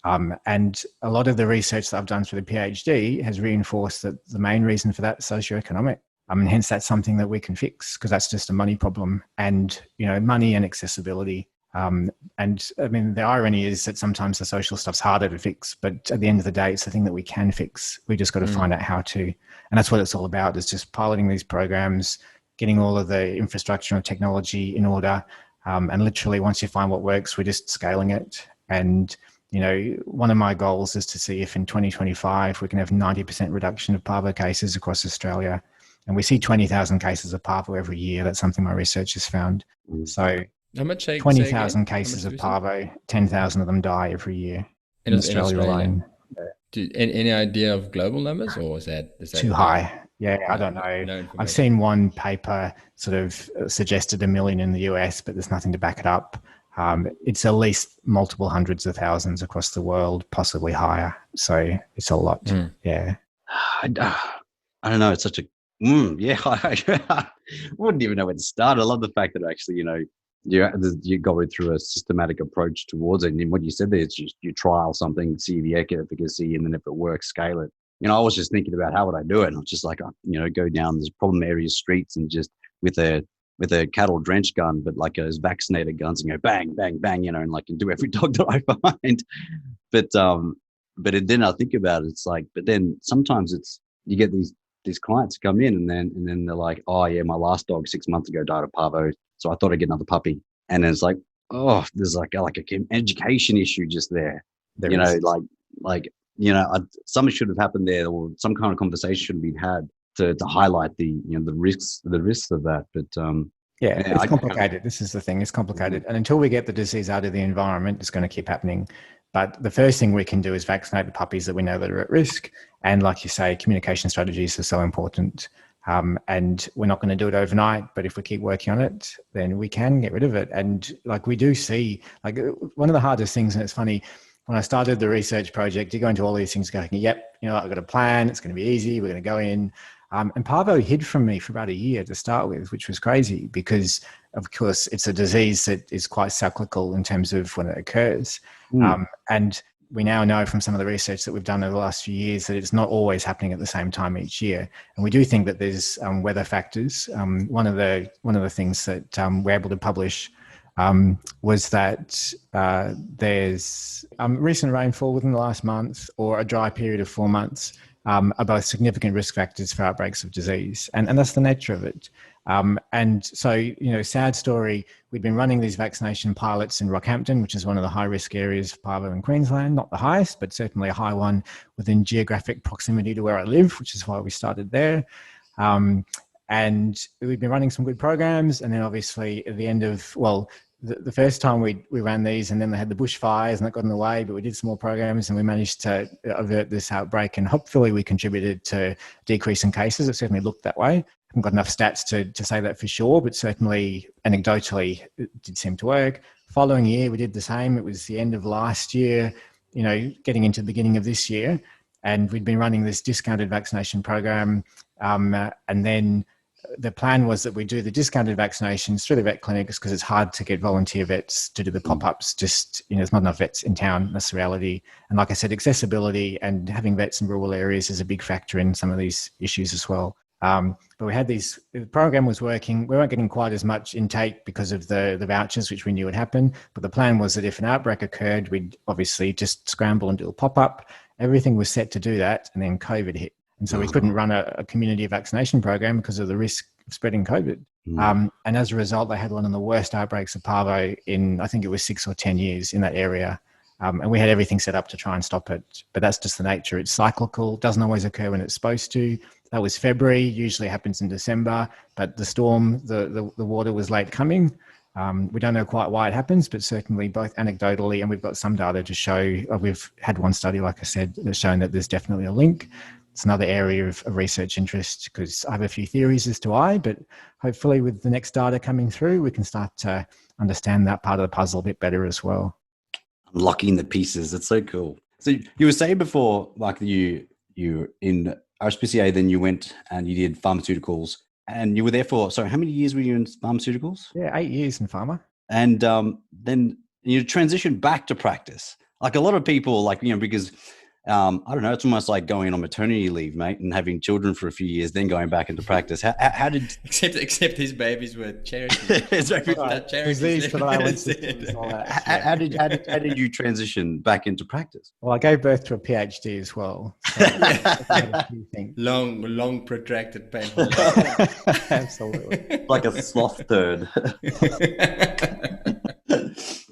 And a lot of the research that I've done through the PhD has reinforced that the main reason for that is socioeconomic. And hence that's something that we can fix, because that's just a money problem, and, you know, money and accessibility. And I mean, the irony is that sometimes the social stuff's harder to fix, but at the end of the day, it's the thing that we can fix. We just got to find out how to. And that's what it's all about, is just piloting these programs, getting all of the infrastructure and technology in order. And literally once you find what works, we're just scaling it. And, you know, one of my goals is to see if in 2025, we can have 90% reduction of Parvo cases across Australia. And we see 20,000 cases of Parvo every year. That's something my research has found. So 20,000 cases of Parvo, 10,000 of them die every year in Australia alone. Any idea of global numbers, or is that too high? Yeah, I don't know. I've seen one paper sort of suggested 1 million in the US, but there's nothing to back it up. It's at least multiple hundreds of thousands across the world, possibly higher. So it's a lot. Yeah. I don't know. It's such a Yeah, I wouldn't even know where to start. I love the fact that actually, you go through a systematic approach towards it. And what you said there is just you trial something, see the efficacy, and then if it works, scale it. I was just thinking about how would I do it, and I was just like, go down this problem area streets and just with a cattle drench gun, but like those vaccinated guns, and go bang, bang, bang, and like and do every dog that I find. But then I think about it, it's like, but then sometimes you get these clients come in and then they're like, oh yeah, my last dog 6 months ago died of parvo, so I thought I'd get another puppy. And then it's like, oh, there's like an education issue just there. There is. Something should have happened there, or some kind of conversation should have been had to highlight the risks of that. But it's complicated. This is the thing, it's complicated. And until we get the disease out of the environment, it's going to keep happening. But the first thing we can do is vaccinate the puppies that we know that are at risk. And like you say, communication strategies are so important. And we're not going to do it overnight, but if we keep working on it, then we can get rid of it. And like we do see, like one of the hardest things, and it's funny, when I started the research project, you go into all these things going, yep, I've got a plan, it's going to be easy, we're going to go in. And Parvo hid from me for about a year to start with, which was crazy because, of course, it's a disease that is quite cyclical in terms of when it occurs. And we now know from some of the research that we've done over the last few years that it's not always happening at the same time each year. And we do think that there's weather factors. One of the things that we're able to publish was that there's recent rainfall within the last month or a dry period of 4 months are both significant risk factors for outbreaks of disease. And that's the nature of it. And so, sad story, we've been running these vaccination pilots in Rockhampton, which is one of the high-risk areas of Parvo in Queensland, not the highest, but certainly a high one within geographic proximity to where I live, which is why we started there. And we've been running some good programs. And then obviously at the end of, the first time we ran these, and then they had the bushfires and that got in the way, but we did some more programs and we managed to avert this outbreak, and hopefully we contributed to decrease in cases. It certainly looked that way. I haven't got enough stats to say that for sure, but certainly anecdotally it did seem to work. Following year, we did the same. It was the end of last year, getting into the beginning of this year, and we'd been running this discounted vaccination program. And then the plan was that we do the discounted vaccinations through the vet clinics because it's hard to get volunteer vets to do the pop-ups. Just, there's not enough vets in town. That's the reality. And like I said, accessibility and having vets in rural areas is a big factor in some of these issues as well. But we had the program was working. We weren't getting quite as much intake because of the vouchers, which we knew would happen. But the plan was that if an outbreak occurred, we'd obviously just scramble and do a pop-up. Everything was set to do that. And then COVID hit. And so we couldn't run a community vaccination program because of the risk of spreading COVID. And as a result, they had one of the worst outbreaks of Parvo in, I think it was 6 or 10 years in that area. And we had everything set up to try and stop it. But that's just the nature. It's cyclical, doesn't always occur when it's supposed to. That was February, usually happens in December. But the storm, the water was late coming. We don't know quite why it happens, but certainly both anecdotally, and we've got some data to show, we've had one study, like I said, that's shown that there's definitely a link. It's another area of research interest because I have a few theories as to why, but hopefully with the next data coming through, we can start to understand that part of the puzzle a bit better as well. Unlocking the pieces. It's so cool. So you were saying before, like you in RSPCA, then you went and you did pharmaceuticals, and you were there for, so how many years were you in pharmaceuticals? Yeah, 8 years in pharma. And then you transitioned back to practice. Like a lot of people, because I don't know, it's almost like going on maternity leave, mate, and having children for a few years, then going back into practice. How did... Except his babies were charities. How did you transition back into practice? Well, I gave birth to a PhD as well. So long, protracted, painful. Absolutely. Like a sloth turd.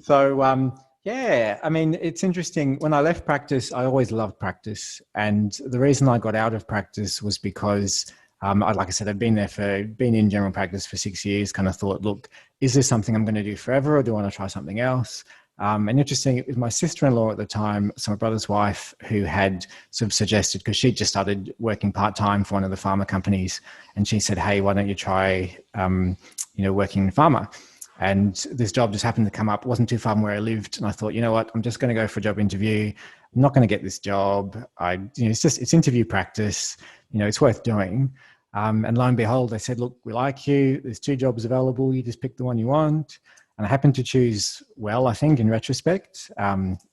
So, yeah, I mean, it's interesting. When I left practice, I always loved practice. And the reason I got out of practice was because, like I said, I'd been in general practice for 6 years, kind of thought, look, is this something I'm going to do forever, or do I want to try something else? And interesting, it was my sister-in-law at the time, so my brother's wife, who had sort of suggested, because she'd just started working part-time for one of the pharma companies, and she said, hey, why don't you try, working in pharma? And this job just happened to come up. It wasn't too far from where I lived. And I thought, you know what, I'm just going to go for a job interview. I'm not going to get this job. It's interview practice. It's worth doing. And lo and behold, they said, look, we like you. There's 2 jobs available. You just pick the one you want. And I happened to choose well, I think, in retrospect.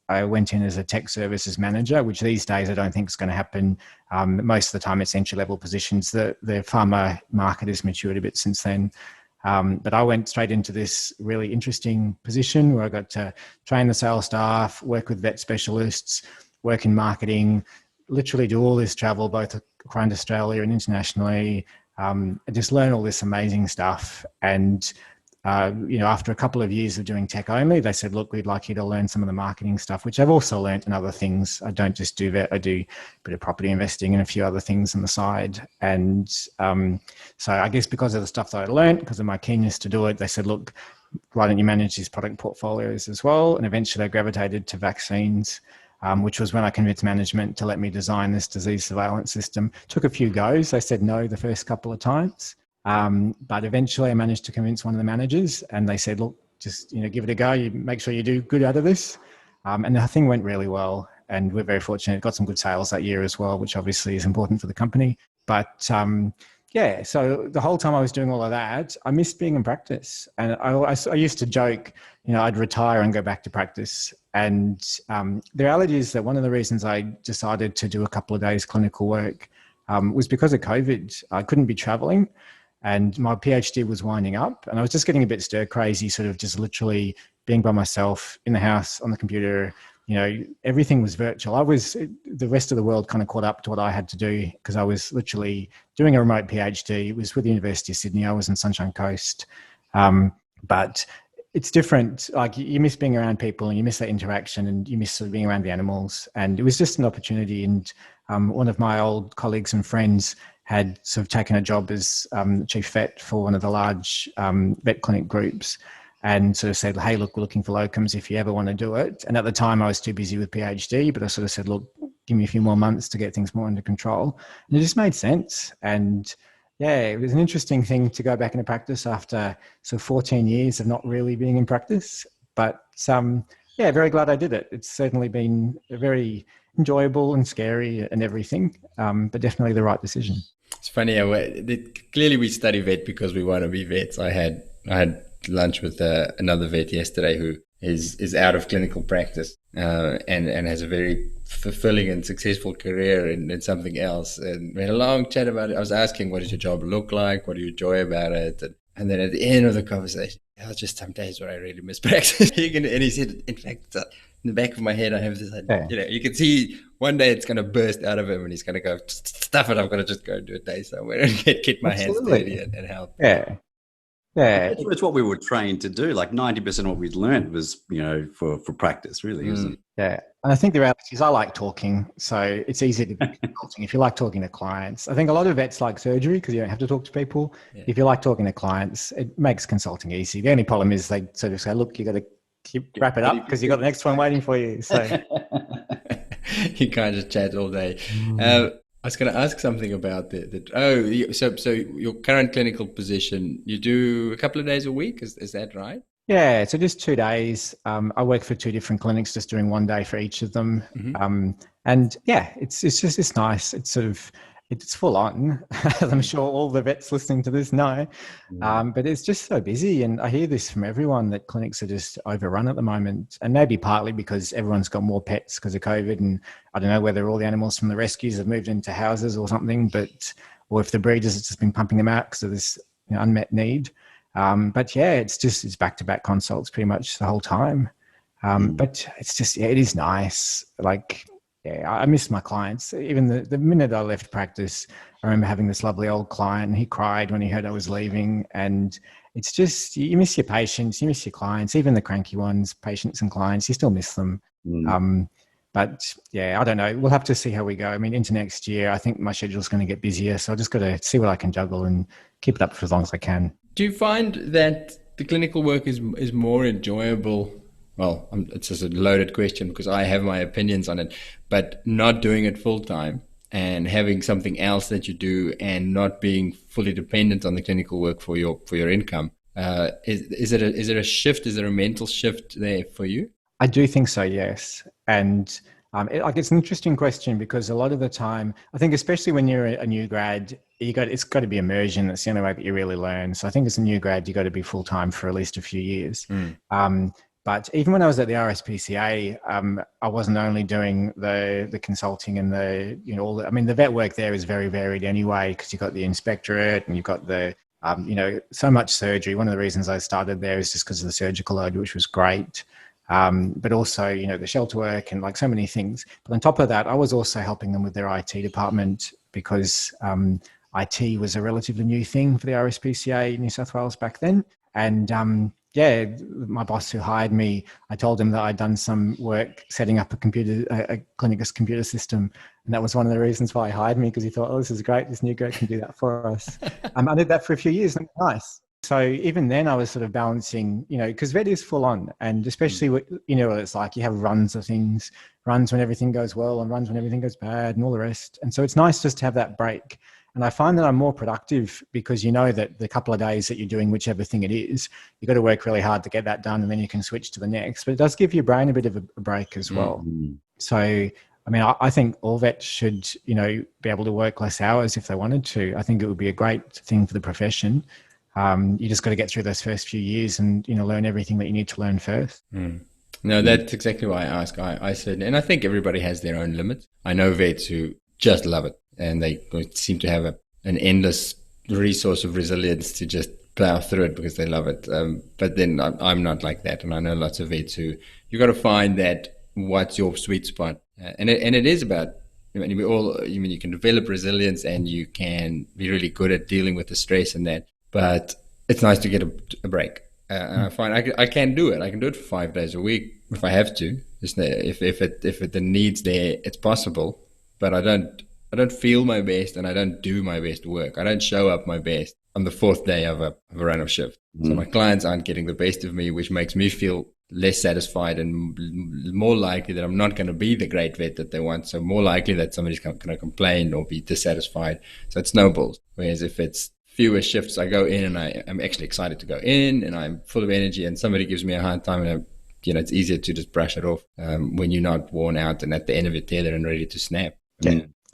I went in as a tech services manager, which these days I don't think is going to happen. Most of the time it's entry-level positions. The pharma market has matured a bit since then. But I went straight into this really interesting position where I got to train the sales staff, work with vet specialists, work in marketing, literally do all this travel, both around Australia and internationally, and just learn all this amazing stuff. And after a couple of years of doing tech only, they said, look, we'd like you to learn some of the marketing stuff, which I've also learned in other things. I don't just do vet, I do a bit of property investing and a few other things on the side. And so I guess because of the stuff that I learned, because of my keenness to do it, they said, look, why don't you manage these product portfolios as well? And eventually I gravitated to vaccines, which was when I convinced management to let me design this disease surveillance system. Took a few goes. They said no the first couple of times. But eventually I managed to convince one of the managers, and they said, look, just, give it a go. You make sure you do good out of this. And the thing went really well. And we're very fortunate. Got some good sales that year as well, which obviously is important for the company. But so the whole time I was doing all of that, I missed being in practice. And I used to joke, I'd retire and go back to practice. And the reality is that one of the reasons I decided to do a couple of days clinical work was because of COVID. I couldn't be traveling. And my PhD was winding up, and I was just getting a bit stir crazy, sort of just literally being by myself in the house on the computer. Everything was virtual. The rest of the world kind of caught up to what I had to do because I was literally doing a remote PhD. It was with the University of Sydney. I was in Sunshine Coast. But it's different. Like, you miss being around people and you miss that interaction and you miss sort of being around the animals. And it was just an opportunity. And one of my old colleagues and friends had sort of taken a job as chief vet for one of the large vet clinic groups, and sort of said, hey, look, we're looking for locums if you ever want to do it. And at the time I was too busy with PhD, but I sort of said, look, give me a few more months to get things more under control. And it just made sense. And yeah, it was an interesting thing to go back into practice after 14 years of not really being in practice. But very glad I did it. It's certainly been very enjoyable and scary and everything, but definitely the right decision. It's funny. Clearly we study vet because we want to be vets. I had lunch with another vet yesterday who is out of clinical practice and has a very fulfilling and successful career in something else. And we had a long chat about it. I was asking, what does your job look like? What do you enjoy about it? And then at the end of the conversation, there was just some days where I really miss practice. And he said, in fact, in the back of my head, I have this, you can see one day it's going to burst out of him and he's going to go, stuff it, I'm going to just go do a day somewhere and get my hands dirty and help. Yeah. Yeah. It's what we were trained to do. Like 90% of what we'd learned was, for practice, really, isn't it? Yeah. And I think the reality is I like talking. So it's easy to be consulting if you like talking to clients. I think a lot of vets like surgery because you don't have to talk to people. Yeah. If you like talking to clients, it makes consulting easy. The only problem is they sort of say, look, you got to wrap it up because you got the next one waiting for you. So you can't just chat all day. I was going to ask something about so your current clinical position, you do a couple of days a week, is that right? Yeah, so just 2 days. I work for 2 different clinics, just doing 1 day for each of them. Mm-hmm. And yeah, it's nice. It's full on, as I'm sure all the vets listening to this know. But it's just so busy. And I hear this from everyone that clinics are just overrun at the moment. And maybe partly because everyone's got more pets because of COVID. And I don't know whether all the animals from the rescues have moved into houses or something, or if the breeders have just been pumping them out because of this unmet need. But yeah, it's back-to-back consults pretty much the whole time. But it's just, it is nice. Like, yeah, I miss my clients. Even the minute I left practice, I remember having this lovely old client and he cried when he heard I was leaving. And it's just, you miss your patients, you miss your clients, even the cranky ones, patients and clients, you still miss them. But yeah, I don't know. We'll have to see how we go. I mean, into next year, I think my schedule's going to get busier. So I just got to see what I can juggle and keep it up for as long as I can. Do you find that the clinical work is more enjoyable? Well, it's just a loaded question because I have my opinions on it, but not doing it full time and having something else that you do and not being fully dependent on the clinical work for your income. Is it a shift? Is there a mental shift there for you? I do think so, yes. And It's an interesting question because a lot of the time, I think, especially when you're a new grad, it's got to be immersion. That's the only way that you really learn. So I think as a new grad, you got to be full time for at least a few years. But even when I was at the RSPCA, I wasn't only doing the consulting and the vet work there is very varied anyway, because you've got the inspectorate and you've got the so much surgery. One of the reasons I started there is just because of the surgical load, which was great. But also, the shelter work and like so many things. But on top of that, I was also helping them with their IT department because IT was a relatively new thing for the RSPCA in New South Wales back then. And my boss who hired me, I told him that I'd done some work setting up a Clinicus computer system. And that was one of the reasons why he hired me, because he thought, oh, this is great. This new guy can do that for us. I did that for a few years. And it was nice. So even then I was sort of balancing, because vet is full on, and especially what it's like, you have runs of things, runs when everything goes well and runs when everything goes bad and all the rest. And so it's nice just to have that break. And I find that I'm more productive because that the couple of days that you're doing whichever thing it is, you've got to work really hard to get that done, and then you can switch to the next. But it does give your brain a bit of a break as well. So, I think all vets should, be able to work less hours if they wanted to. I think it would be a great thing for the profession. You just got to get through those first few years and, learn everything that you need to learn first. No, that's exactly why I ask. I said, and I think everybody has their own limits. I know vets who just love it, and they seem to have an endless resource of resilience to just plow through it because they love it. But then I'm not like that. And I know lots of vets who, you got to find that what's your sweet spot. And it is about, you can develop resilience and you can be really good at dealing with the stress and that. But it's nice to get a break. And I find I can do it. I can do it for 5 days a week if I have to. Just if the need's there, it's possible. But I don't feel my best, and I don't do my best work. I don't show up my best on the fourth day of a run of shift. So my clients aren't getting the best of me, which makes me feel less satisfied and more likely that I'm not going to be the great vet that they want. So more likely that somebody's going to complain or be dissatisfied. So it snowballs. Whereas if it's fewer shifts, I go in and I'm actually excited to go in and I'm full of energy, and somebody gives me a hard time, and it's easier to just brush it off when you're not worn out and at the end of your tether and ready to snap.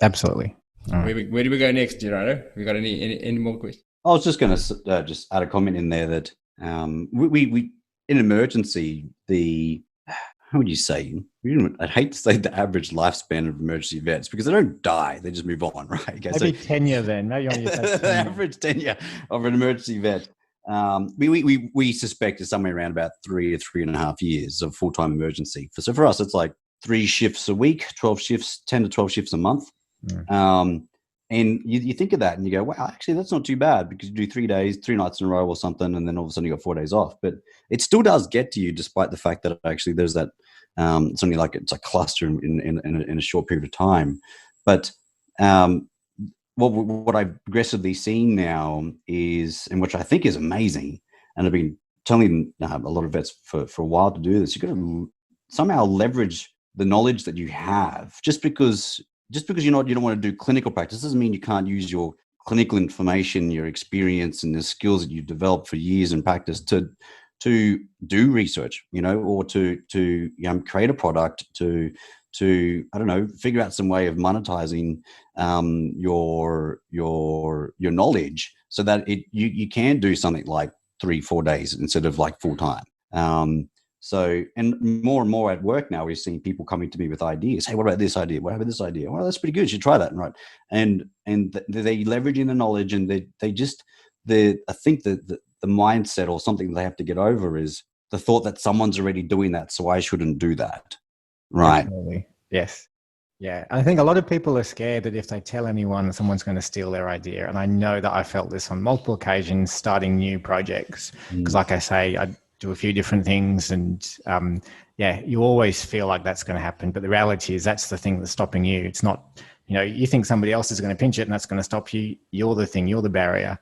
Absolutely. Where do we go next, Gerardo? Have you got any more questions? I was just going to just add a comment in there that we in emergency, how would you say? I'd hate to say the average lifespan of emergency vets, because they don't die; they just move on, right? Okay, maybe tenure then. Maybe on your the average tenure of an emergency vet, we suspect is somewhere around about 3 to 3.5 years of full-time emergency. So for us, it's like 3 shifts a week, 12 shifts, 10 to 12 shifts a month. And you think of that and you go, wow, actually, that's not too bad, because you do 3 days, 3 nights in a row or something, and then all of a sudden you got 4 days off. But it still does get to you, despite the fact that actually there's that something like it's a cluster in a short period of time. But what I've progressively seen now is, and which I think is amazing, and I've been telling a lot of vets for a while to do this, you've got to somehow leverage the knowledge that you have. Just because you don't want to do clinical practice doesn't mean you can't use your clinical information, your experience, and the skills that you've developed for years in practice to do research, or to create a product, to I don't know, figure out some way of monetizing your knowledge, so that you can do something like 3-4 days instead of like full time. So, and more at work now, we're seeing people coming to me with ideas. Hey, what about this idea? What about this idea? Well, that's pretty good. You should try that, right? And they leveraging the knowledge, and I think that the mindset or something they have to get over is the thought that someone's already doing that, so I shouldn't do that, right? Definitely. Yes. Yeah. I think a lot of people are scared that if they tell anyone, someone's going to steal their idea. And I know that I felt this on multiple occasions starting new projects, because like I say, I do a few different things, and you always feel like that's going to happen. But the reality is that's the thing that's stopping you. It's not, you think somebody else is going to pinch it and that's going to stop you. You're the thing, you're the barrier,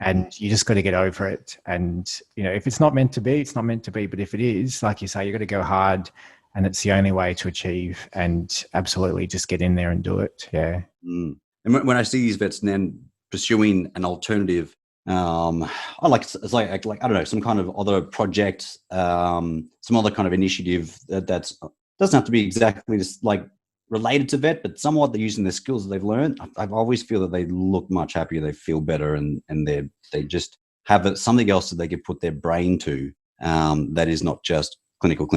and you just got to get over it. And, if it's not meant to be, it's not meant to be. But if it is, like you say, you got to go hard, and it's the only way to achieve, and absolutely just get in there and do it. Yeah. And when I see these vets then pursuing an alternative, I like, it's like I don't know, some kind of other project, some other kind of initiative that's doesn't have to be exactly just like related to vet, but somewhat they're using the skills that they've learned. I've always feel that they look much happier, they feel better, and they just have something else that they can put their brain to, that is not just clinical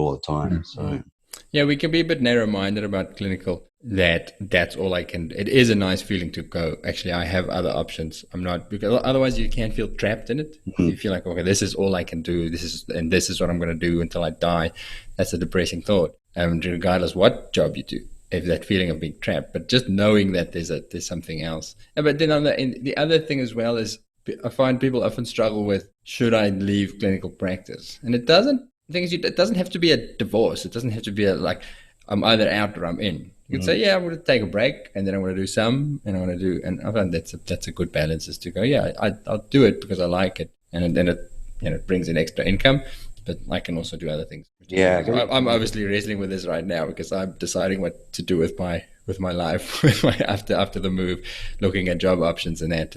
all the time. So yeah, we can be a bit narrow-minded about clinical, that's all I can. It is a nice feeling to go, actually, I have other options. I'm not, because otherwise you can't feel trapped in it. Mm-hmm. You feel like, okay, this is all I can do. This is what I'm going to do until I die. That's a depressing thought. Regardless what job you do, if that feeling of being trapped, but just knowing that there's something else. But then the other thing as well is, I find people often struggle with, should I leave clinical practice? And it doesn't. The thing is, it doesn't have to be a divorce. It doesn't have to be like, I'm either out or I'm in. You can say, yeah, I'm going to take a break, and then I'm going to do some, and I'm going to do, and I find that's a good balance, is to go, yeah, I'll do it because I like it, and then it brings in extra income, but I can also do other things. Yeah, I'm obviously wrestling with this right now because I'm deciding what to do with my life after the move, looking at job options and that,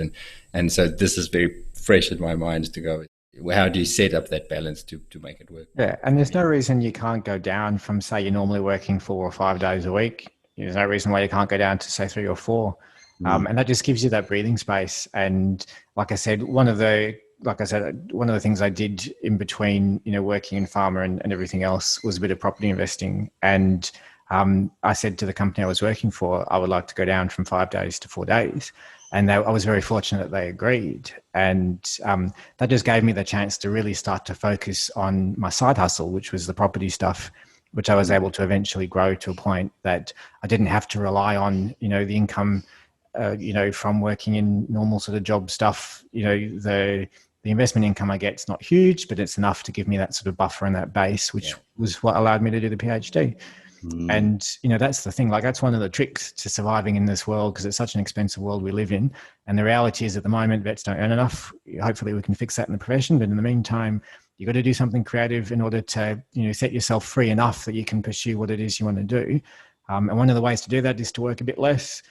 and so this is very fresh in my mind to go, how do you set up that balance to make it work? Yeah, and there's no reason you can't go down from, say, you're normally working 4 or 5 days a week. There's no reason why you can't go down to, say, 3 or 4. And that just gives you that breathing space. And like I said, one of the things I did in between, working in pharma and everything else was a bit of property investing. And I said to the company I was working for, I would like to go down from 5 days to 4 days. And I was very fortunate that they agreed. And that just gave me the chance to really start to focus on my side hustle, which was the property stuff, which I was able to eventually grow to a point that I didn't have to rely on, the income, from working in normal sort of job stuff. The investment income I get is not huge, but it's enough to give me that sort of buffer and that base, which was what allowed me to do the PhD. And, that's the thing, like that's one of the tricks to surviving in this world, because it's such an expensive world we live in. And the reality is, at the moment, vets don't earn enough. Hopefully we can fix that in the profession. But in the meantime, you've got to do something creative in order to, set yourself free enough that you can pursue what it is you want to do. And one of the ways to do that is to work a bit less,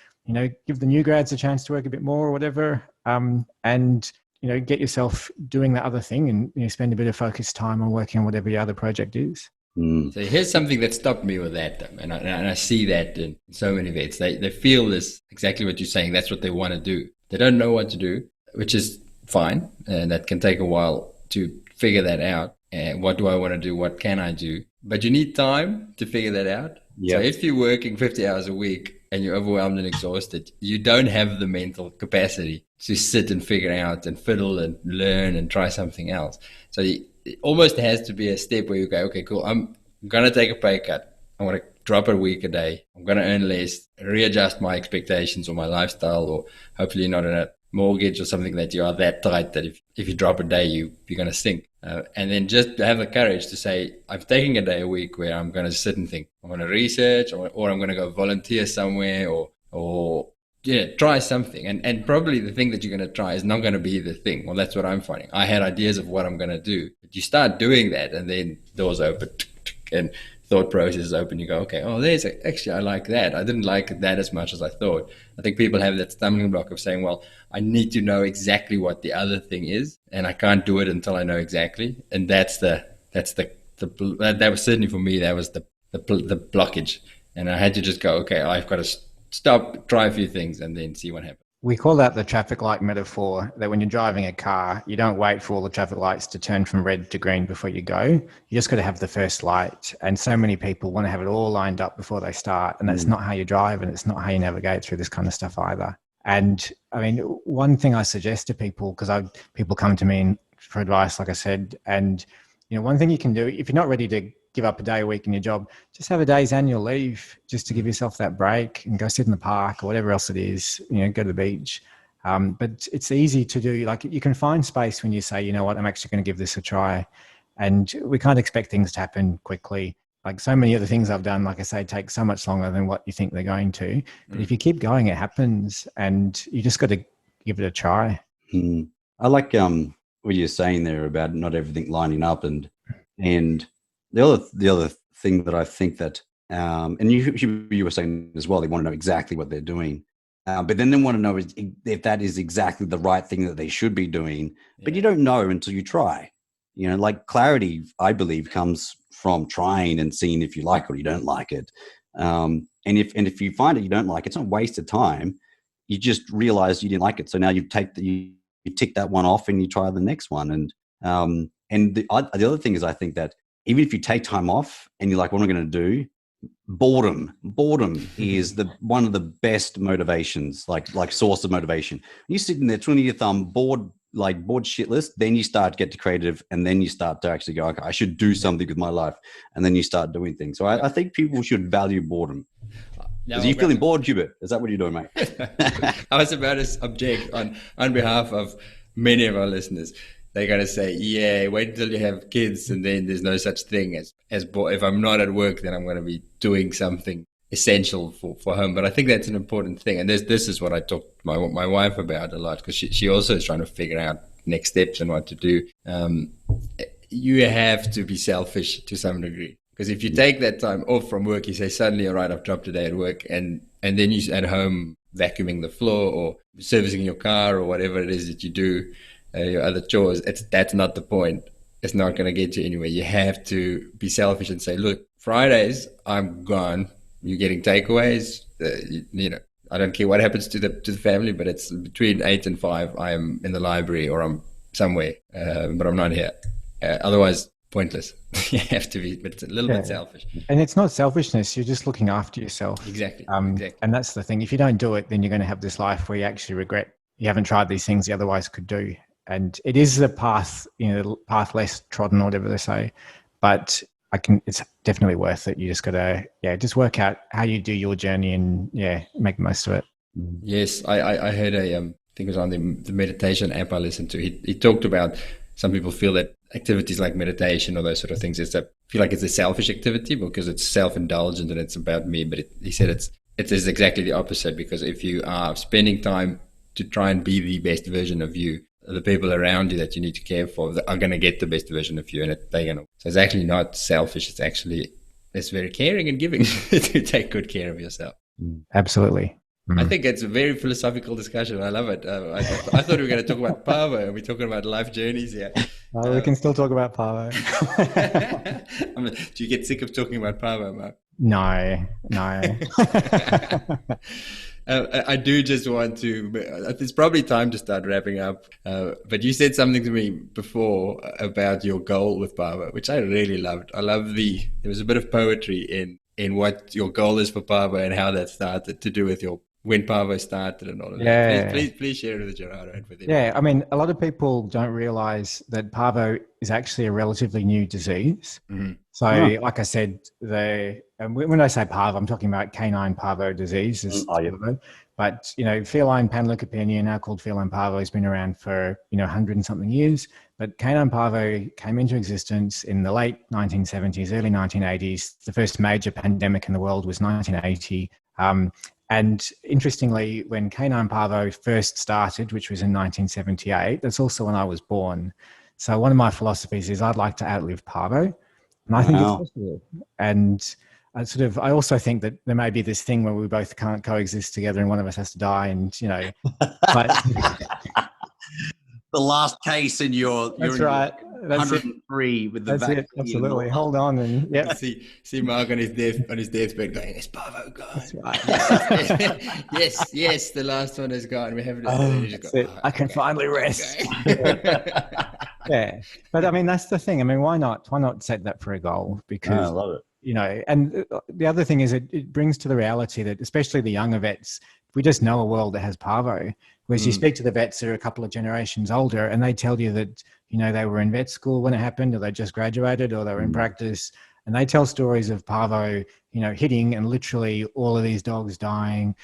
give the new grads a chance to work a bit more or whatever. And, get yourself doing that other thing and, spend a bit of focused time on working on whatever your other project is. So here's something that stopped me with that, and I see that in so many vets. They feel this, exactly what you're saying. That's what they want to do. They don't know what to do, which is fine, and that can take a while to figure that out. And what do I want to do? What can I do? But you need time to figure that out. Yep. So if you're working 50 hours a week and you're overwhelmed and exhausted, you don't have the mental capacity to sit and figure out and fiddle and learn and try something else. So it almost has to be a step where you go, okay, cool, I'm going to take a pay cut. I'm going to drop a week a day. I'm going to earn less, readjust my expectations or my lifestyle, or hopefully not in a mortgage or something that you are that tight that if you drop a day, you're going to sink. And then just have the courage to say, I'm taking a day a week where I'm going to sit and think. I'm going to research, or I'm going to go volunteer somewhere, or try something. And probably the thing that you're going to try is not going to be the thing. Well, that's what I'm finding. I had ideas of what I'm going to do. But you start doing that, and then doors open and thought processes open. You go, okay, actually, I like that. I didn't like that as much as I thought. I think people have that stumbling block of saying, well, I need to know exactly what the other thing is, and I can't do it until I know exactly. And that was certainly for me, that was the blockage. And I had to just go, okay, I've got to stop, try a few things, and then see what happens. We call that the traffic light metaphor, that when you're driving a car, you don't wait for all the traffic lights to turn from red to green before you go. You just got to have the first light. And so many people want to have it all lined up before they start. And that's not how you drive, and it's not how you navigate through this kind of stuff either. And I mean, one thing I suggest to people, because people come to me for advice, like I said, and one thing you can do, if you're not ready to give up a day a week in your job, just have a day's annual leave just to give yourself that break and go sit in the park or whatever else it is, go to the beach. But it's easy to do. Like, you can find space when you say, you know what, I'm actually going to give this a try. And we can't expect things to happen quickly. Like so many other things I've done, like I say, take so much longer than what you think they're going to. But if you keep going, it happens, and you just got to give it a try. I like what you're saying there about not everything lining up, and the other thing that I think that, and you were saying as well, they want to know exactly what they're doing, but then they want to know if that is exactly the right thing that they should be doing. But you don't know until you try. Like clarity, I believe, comes from trying and seeing if you like it or you don't like it. And And if you find it you don't like, it's not wasted time. You just realize you didn't like it. So now you tick that one off and you try the next one. And the other thing is, I think that even if you take time off and you're like, what am I going to do? Boredom is one of the best motivations, like source of motivation. You're sitting there twiddling your thumb, bored shitless, then you start to get to creative, and then you start to actually go, okay, I should do something with my life, and then you start doing things. So I think people should value boredom. Are you feeling bored, Hubert? Is that what you're doing, mate? I was about to object on behalf of many of our listeners. They're going to say, yeah, wait until you have kids and then there's no such thing as if I'm not at work, then I'm going to be doing something essential for home. But I think that's an important thing. And this is what I talked to my wife about a lot, because she also is trying to figure out next steps and what to do. You have to be selfish to some degree, because if you take that time off from work, you say, suddenly, all right, I've dropped a day at work, and then you're at home vacuuming the floor or servicing your car or whatever it is that you do, your other chores. That's not the point. It's not going to get you anywhere. You have to be selfish and say, look, Fridays I'm gone. You're getting takeaways. I don't care what happens to the family, but it's between 8 and 5. I am in the library or I'm somewhere, but I'm not here. Otherwise, pointless. You have to be, but it's a little bit selfish. And it's not selfishness. You're just looking after yourself. Exactly. And that's the thing. If you don't do it, then you're going to have this life where you actually regret you haven't tried these things you otherwise could do. And it is the path, path less trodden, or whatever they say. But it's definitely worth it. You just got to, just work out how you do your journey and, make the most of it. Yes. I heard I think it was on the meditation app I listened to. He talked about some people feel that activities like meditation or those sort of things feel like it's a selfish activity because it's self-indulgent and it's about me. But he said it is exactly the opposite, because if you are spending time to try and be the best version of you, the people around you that you need to care for are going to get the best version of you, and they're going to. So it's actually not selfish. It's very caring and giving to take good care of yourself. Absolutely. I think it's a very philosophical discussion. I love it. I thought we were going to talk about Parvo, and we're talking about life journeys here. We can still talk about Parvo. Do you get sick of talking about Parvo, Mark? No. I do just want to, it's probably time to start wrapping up, but you said something to me before about your goal with Parvo, which I really loved. I love there was a bit of poetry in what your goal is for Parvo and how that started to do with when Parvo started and all of that. Please share it with Gerardo and with him. Yeah, I mean, a lot of people don't realize that Parvo is actually a relatively new disease. Mm-hmm. So, like I said, when I say Parvo, I'm talking about canine parvo disease. But, feline panleukopenia, now called feline parvo, has been around for, 100 and something years. But canine parvo came into existence in the late 1970s, early 1980s. The first major pandemic in the world was 1980. And interestingly, when canine parvo first started, which was in 1978, that's also when I was born. So one of my philosophies is I'd like to outlive parvo. And I think it's possible. And I also think that there may be this thing where we both can't coexist together and one of us has to die, and, but the last case in that's right. That's 103 it. with the vaccine. That's it. Absolutely. Hold on, and see Mark on his deathbed going, "It's Parvo gone." That's right. yes, the last one is gone. We have it. I can finally rest. Yeah, but I mean that's the thing. I mean, why not set that for a goal? Because I love it. And the other thing is it brings to the reality that especially the younger vets, we just know a world that has Parvo. Whereas you speak to the vets that are a couple of generations older, and they tell you that, they were in vet school when it happened, or they just graduated, or they were in practice, and they tell stories of Parvo, hitting and literally all of these dogs dying.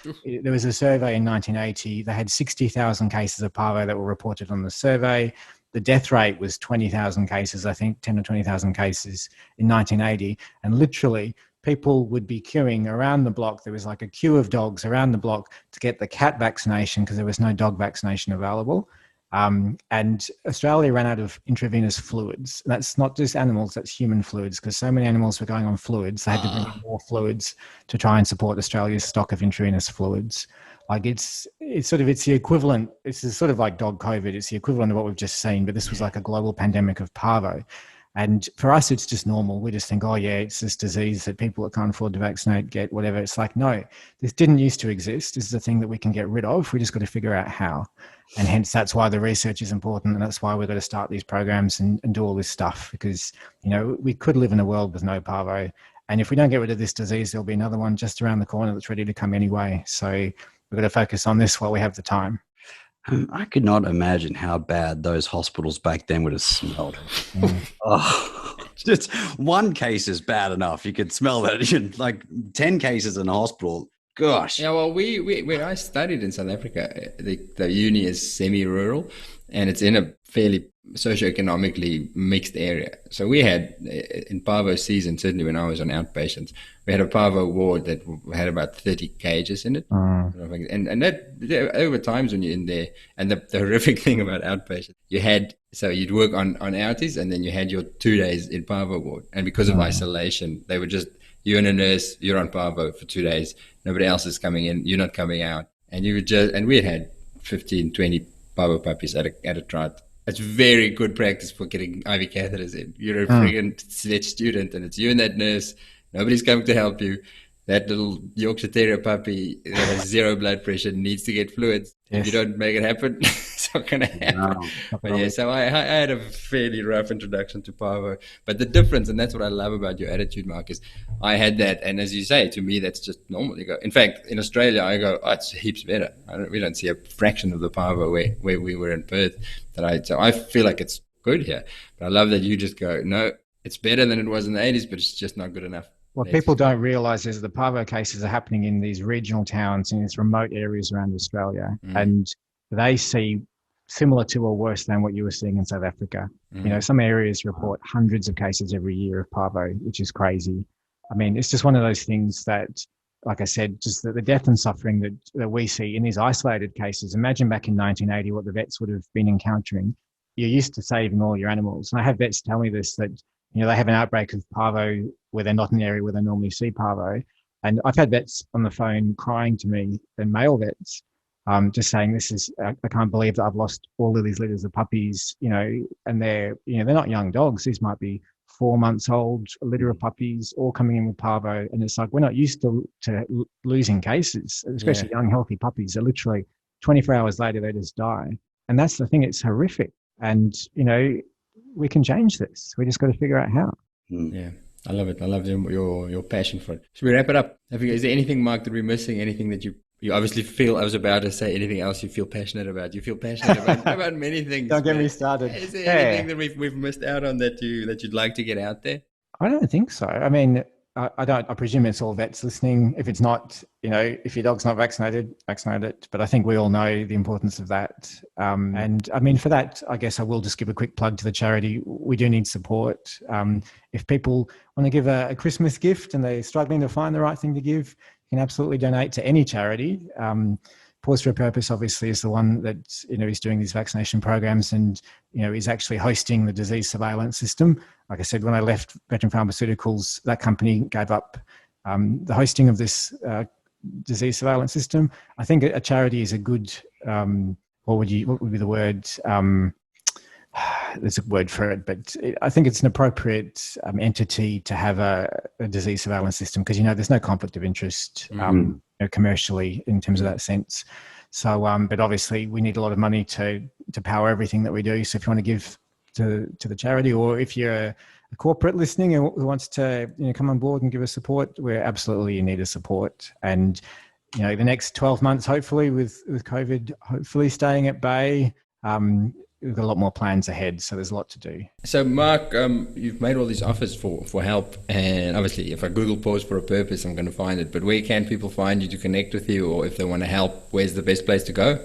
There was a survey in 1980. They had 60,000 cases of Parvo that were reported on the survey. The death rate was 20,000 cases, I think 10 or 20,000 cases in 1980. And literally people would be queuing around the block. There was like a queue of dogs around the block to get the cat vaccination because there was no dog vaccination available. And Australia ran out of intravenous fluids. That's not just animals, that's human fluids, because so many animals were going on fluids. They had to bring in more fluids to try and support Australia's stock of intravenous fluids. Like it's the equivalent. It's sort of like dog COVID. It's the equivalent of what we've just seen, but this was like a global pandemic of Parvo. And for us, it's just normal. We just think, oh, yeah, it's this disease that people that can't afford to vaccinate get, whatever. It's like, no, this didn't used to exist. This is a thing that we can get rid of. We just got to figure out how. And hence, that's why the research is important. And that's why we've got to start these programs and do all this stuff. Because, we could live in a world with no parvo. And if we don't get rid of this disease, there'll be another one just around the corner that's ready to come anyway. So we've got to focus on this while we have the time. I could not imagine how bad those hospitals back then would have smelled. Oh, just one case is bad enough. You could smell that. Like 10 cases in a hospital. Gosh. Yeah, well, we when I studied in South Africa, the uni is semi-rural, and it's in a fairly socioeconomically mixed area. So we had, in Parvo season, certainly when I was on outpatients, we had a Parvo ward that had about 30 cages in it. And that, over times when you're in there, and the horrific thing about outpatients, you'd work on outies, and then you had your 2 days in Parvo ward. And because of isolation, they would just, you and a nurse, you're on Parvo for 2 days. Nobody else is coming in. You're not coming out. And you would and we had 15, 20 Parvo puppies at a trot. It's very good practice for getting IV catheters in. You're a friggin' sledge student, and it's you and that nurse. Nobody's coming to help you. That little Yorkshire Terrier puppy that has 0 blood pressure needs to get fluids. If you don't make it happen, it's not going to happen. No. But yeah, so I had a fairly rough introduction to Parvo. But the difference, and that's what I love about your attitude, Mark, is I had that. And as you say, to me, that's just normal. You go, in fact, in Australia, I go, oh, it's heaps better. We don't see a fraction of the Parvo where we were in Perth. So I feel like it's good here. But I love that you just go, no, it's better than it was in the 80s, but it's just not good enough. What people don't realise is the Parvo cases are happening in these regional towns in these remote areas around Australia, and they see similar to or worse than what you were seeing in South Africa. Some areas report hundreds of cases every year of Parvo, which is crazy. I mean, it's just one of those things that, like I said, just the death and suffering that we see in these isolated cases. Imagine back in 1980 what the vets would have been encountering. You're used to saving all your animals. And I have vets tell me this, that they have an outbreak of Parvo where they're not in the area where they normally see Parvo. And I've had vets on the phone crying to me, and male vets, just saying, I can't believe that I've lost all of these litters of puppies, and they're not young dogs. These might be 4 months old, a litter of puppies, all coming in with Parvo. And it's like, we're not used to losing cases, especially young, healthy puppies. They're literally 24 hours later, they just die. And that's the thing. It's horrific. And, we can change this. We just got to figure out how. Yeah, I love it. I love your passion for it. Should we wrap it up? Is there anything, Mark, that we're missing? Anything that you obviously feel? I was about to say anything else you feel passionate about. You feel passionate about many things. Don't get me started. Is there anything that we've missed out on that you'd like to get out there? I don't think so. I mean, I presume it's all vets listening. If it's not, if your dog's not vaccinated, vaccinate it. But I think we all know the importance of that. And I mean, for that, I guess I will just give a quick plug to the charity. We do need support. If people want to give a Christmas gift and they're struggling to find the right thing to give, you can absolutely donate to any charity. Paws for a Purpose obviously is the one that is doing these vaccination programs and is actually hosting the disease surveillance system. Like I said, when I left Pharmaceuticals, that company gave up the hosting of this disease surveillance system. I think a charity is a good. What would be the word? There's a word for it, but I think it's an appropriate entity to have a disease surveillance system because there's no conflict of interest commercially in terms of that sense. So, but obviously we need a lot of money to power everything that we do. So if you want to give to the charity, or if you're a corporate listening and who wants to come on board and give us support, we're absolutely in need of support. And the next 12 months, hopefully with COVID, hopefully staying at bay. We've got a lot more plans ahead, so there's a lot to do. So, Mark, you've made all these offers for help, and obviously, if I Google Paws for a Purpose, I'm going to find it. But where can people find you to connect with you, or if they want to help, where's the best place to go?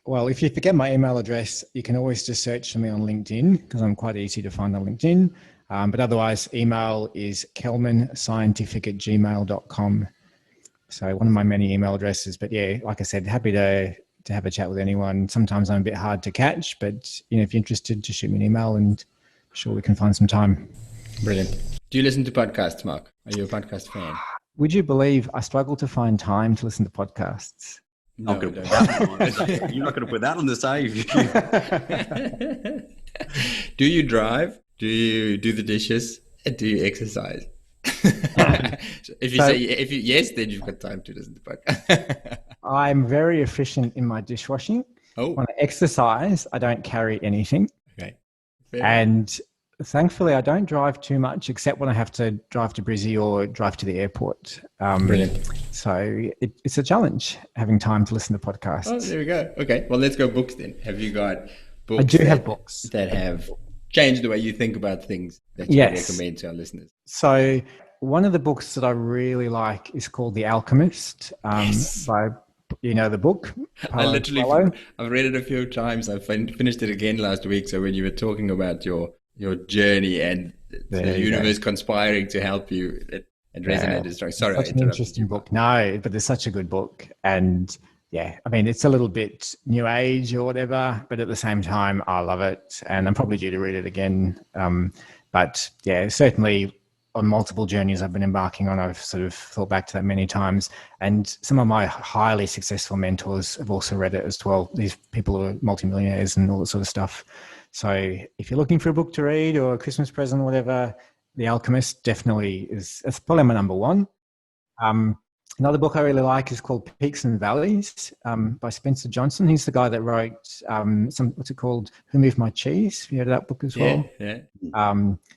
Well, if you forget my email address, you can always just search for me on LinkedIn because I'm quite easy to find on LinkedIn. But otherwise, email is kelmanscientific@gmail.com. So one of my many email addresses. But yeah, like I said, happy to have a chat with anyone. Sometimes I'm a bit hard to catch, but if you're interested, just shoot me an email and I'm sure we can find some time. Brilliant. Do you listen to podcasts, Mark? Are you a podcast fan? Would you believe I struggle to find time to listen to podcasts? No, you're not going to put that on the save. Do you drive? Do you do the dishes? And do you exercise? If you say yes, then you've got time to listen to the podcast. I'm very efficient in my dishwashing. Oh, When I exercise, I don't carry anything. okay. And thankfully, I don't drive too much, except when I have to drive to Brizzy or drive to the airport. Brilliant. So it's a challenge having time to listen to podcasts. Oh, there we go. Okay, well, let's go books then. Have you got books? I do have books that have changed the way you think about things that you would recommend to our listeners. So one of the books that I really like is called The Alchemist by, the book. I've read it a few times. I finished it again last week. So when you were talking about your journey and the universe conspiring to help you, it resonated strong. Sorry, it's such an interesting book. No, but it's such a good book. And yeah, I mean, it's a little bit new age or whatever, but at the same time, I love it. And I'm probably due to read it again. But yeah, certainly on multiple journeys I've been embarking on, I've sort of thought back to that many times. And some of my highly successful mentors have also read it as well. These people who are multimillionaires and all that sort of stuff. So if you're looking for a book to read or a Christmas present or whatever, The Alchemist definitely it's probably my number one. Another book I really like is called Peaks and Valleys by Spencer Johnson. He's the guy that wrote what's it called? Who Moved My Cheese? Have you heard of that book as well? Yeah.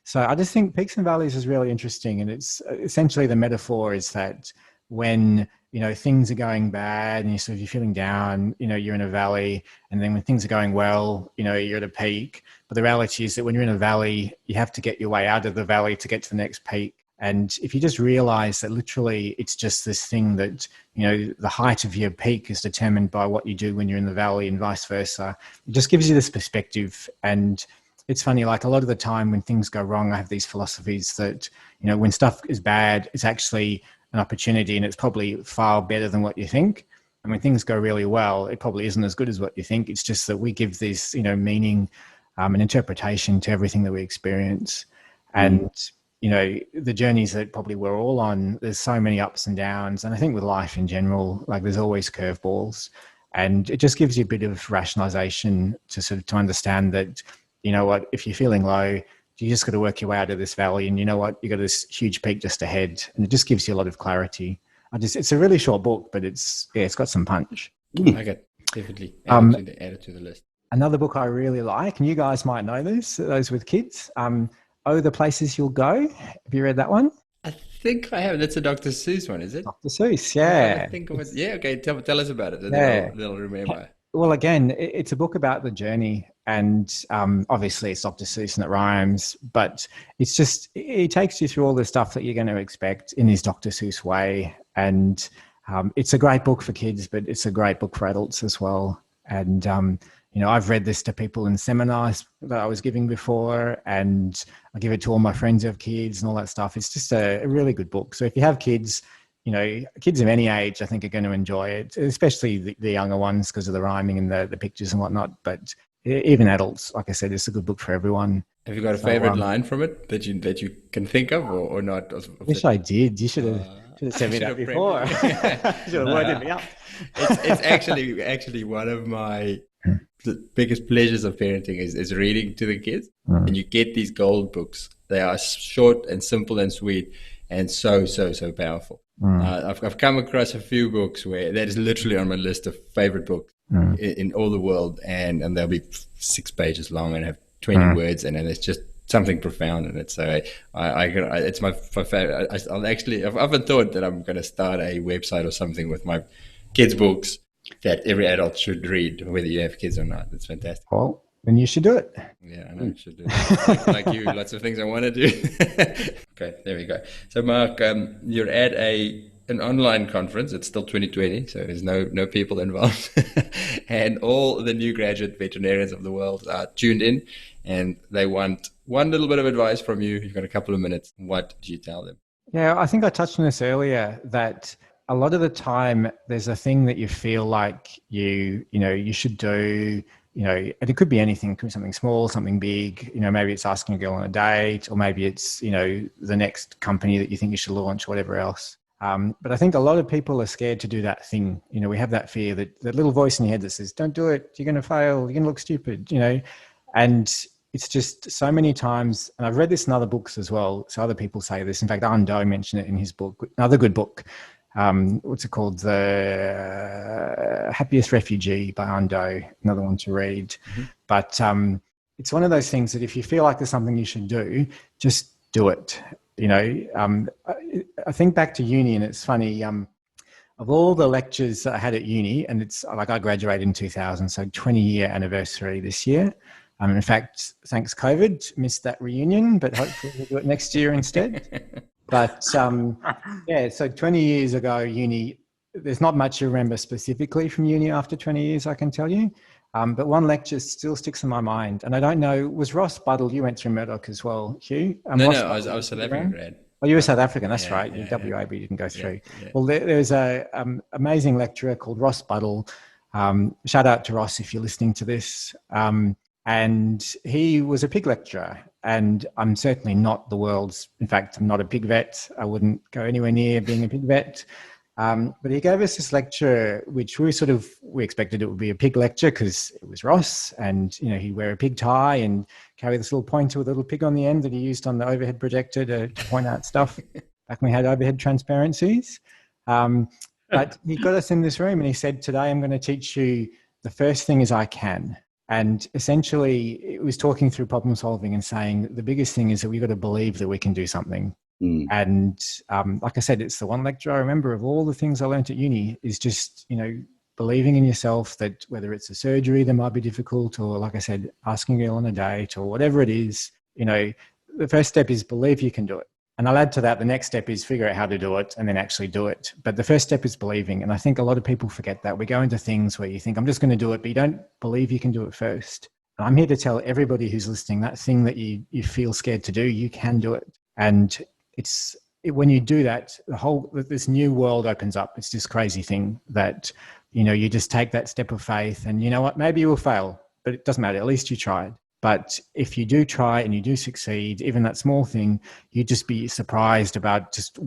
So I just think Peaks and Valleys is really interesting. And it's essentially the metaphor is that when, things are going bad and you're feeling down, you're in a valley. And then when things are going well, you're at a peak. But the reality is that when you're in a valley, you have to get your way out of the valley to get to the next peak. And if you just realize that literally it's just this thing that, the height of your peak is determined by what you do when you're in the valley and vice versa, it just gives you this perspective. And it's funny, like a lot of the time when things go wrong, I have these philosophies that, when stuff is bad, it's actually an opportunity and it's probably far better than what you think. And when things go really well, it probably isn't as good as what you think. It's just that we give this, meaning and interpretation to everything that we experience. And the journeys that probably we're all on, there's so many ups and downs. And I think with life in general, like there's always curveballs, and it just gives you a bit of rationalization to understand that, if you're feeling low, you just got to work your way out of this valley, and you got this huge peak just ahead, and it just gives you a lot of clarity. It's a really short book, but it's got some punch. Okay, definitely add it to the list. Another book I really like, and you guys might know this, those with kids, Oh, the Places You'll Go. Have you read that one? I think I have. That's a Dr. Seuss one, is it? Dr. Seuss, yeah. I think it was. Yeah, okay. Tell us about it. They'll remember. Well, again, it's a book about the journey, and obviously it's Dr. Seuss and it rhymes, but it's just, it takes you through all the stuff that you're going to expect in his Dr. Seuss way. And it's a great book for kids, but it's a great book for adults as well. And I've read this to people in seminars that I was giving before, and I give it to all my friends who have kids and all that stuff. It's just a really good book. So if you have kids, kids of any age, I think are going to enjoy it, especially the younger ones because of the rhyming and the pictures and whatnot. But even adults, like I said, it's a good book for everyone. Have you got a favorite line from it that you can think of or not? I wish I did. You should have sent me that before. Should have worded me up. It's actually one of my the biggest pleasures of parenting is reading to the kids. And you get these gold books. They are short and simple and sweet and so powerful. I've come across a few books where that is literally on my list of favorite books in all the world, and they'll be 6 pages long and have 20 words, and then it's just something profound in it. So it's my favorite. I've often thought that I'm going to start a website or something with my kids' books that every adult should read, whether you have kids or not. It's fantastic. Well, then you should do it. Yeah, I know you should do it. Like you, lots of things I want to do. Okay, there we go. So Mark, you're at an online conference. It's still 2020, so there's no people involved. And all the new graduate veterinarians of the world are tuned in, and they want one little bit of advice from you. You've got a couple of minutes. What do you tell them? Yeah, I think I touched on this earlier, that a lot of the time there's a thing that you feel like you should do, and it could be anything. It could be something small, something big, maybe it's asking a girl on a date, or maybe it's, the next company that you think you should launch, whatever else. But I think a lot of people are scared to do that thing. We have that fear, that little voice in your head that says, don't do it. You're going to fail. You're going to look stupid, and it's just so many times, and I've read this in other books as well, so other people say this. In fact, Ando mentioned it in his book, another good book. What's it called? The Happiest Refugee by Ando, another one to read. Mm-hmm. But it's one of those things that if you feel like there's something you should do, just do it. You know, I think back to uni, and it's funny, of all the lectures that I had at uni, and it's like I graduated in 2000, so 20-year anniversary this year. In fact, thanks COVID, missed that reunion, but hopefully we'll do it next year instead. But yeah, so 20 years ago, uni, there's not much you remember specifically from uni after 20 years, I can tell you. But one lecture still sticks in my mind. And I don't know, was Ross Buddle, you went through Murdoch as well, Hugh? No, I was South African grad. Oh, you were South African, that's right. You WA, but you didn't go through. Yeah. Well, there's an amazing lecturer called Ross Buddle. Shout out to Ross if you're listening to this. And he was a pig lecturer. And I'm certainly not the world's, in fact, I'm not a pig vet. I wouldn't go anywhere near being a pig vet. But he gave us this lecture, which we expected it would be a pig lecture because it was Ross, and you know he'd wear a pig tie and carry this little pointer with a little pig on the end that he used on the overhead projector to point out stuff. Back when we had overhead transparencies. But he got us in this room and he said, "Today I'm going to teach you the first thing is I can." And essentially, it was talking through problem solving and saying the biggest thing is that we've got to believe that we can do something. And like I said, it's the one lecture I remember of all the things I learned at uni is just, you know, believing in yourself that whether it's a surgery that might be difficult or, like I said, asking a girl on a date or whatever it is, you know, the first step is believe you can do it. And I'll add to that, the next step is figure out how to do it and then actually do it. But the first step is believing. And I think a lot of people forget that. We go into things where you think, I'm just going to do it, but you don't believe you can do it first. And I'm here to tell everybody who's listening, that thing that you feel scared to do, you can do it. And when you do that, this new world opens up. It's this crazy thing that, you know, you just take that step of faith and you know what, maybe you will fail, but it doesn't matter. At least you tried. But if you do try and you do succeed, even that small thing, you'd just be surprised about just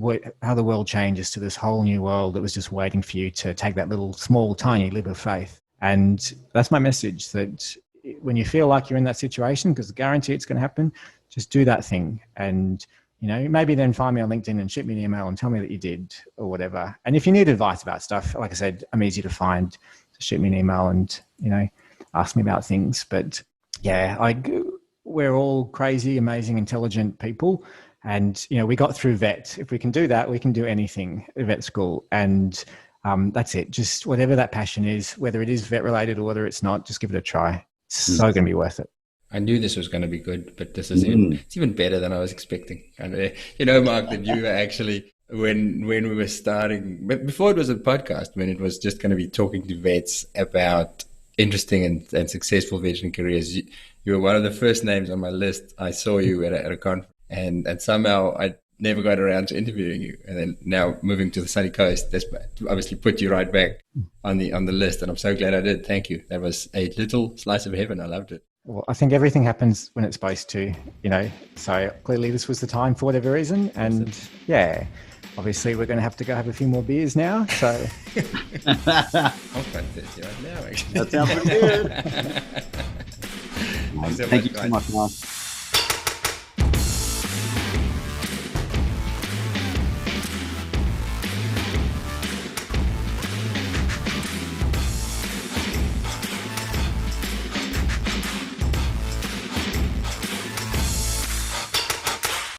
how the world changes to this whole new world that was just waiting for you to take that little small, tiny leap of faith. And that's my message, that when you feel like you're in that situation, because I guarantee it's going to happen, just do that thing. And you know, maybe then find me on LinkedIn and shoot me an email and tell me that you did or whatever. And if you need advice about stuff, like I said, I'm easy to find. So shoot me an email and, you know, ask me about things. But yeah, we're all crazy, amazing, intelligent people. And, you know, we got through vet. If we can do that, we can do anything at vet school. And that's it. Just whatever that passion is, whether it is vet related or whether it's not, just give it a try. It's so going to be worth it. I knew this was going to be good, but this is it's even better than I was expecting. And you know, Mark, that you were actually, when we were starting, but before it was a podcast, when it was just going to be talking to vets about interesting and successful veterinary careers, you were one of the first names on my list. I saw you at a conference, and somehow I never got around to interviewing you. And then now moving to the sunny coast, that's obviously put you right back on the list. And I'm so glad I did. Thank you. That was a little slice of heaven. I loved it. Well, I think everything happens when it's supposed to, you know, so clearly this was the time for whatever reason. And yeah, obviously we're going to have to go have a few more beers now. So I'm quite thirsty right now, actually. That sounds pretty good. Thank you so much, Mark.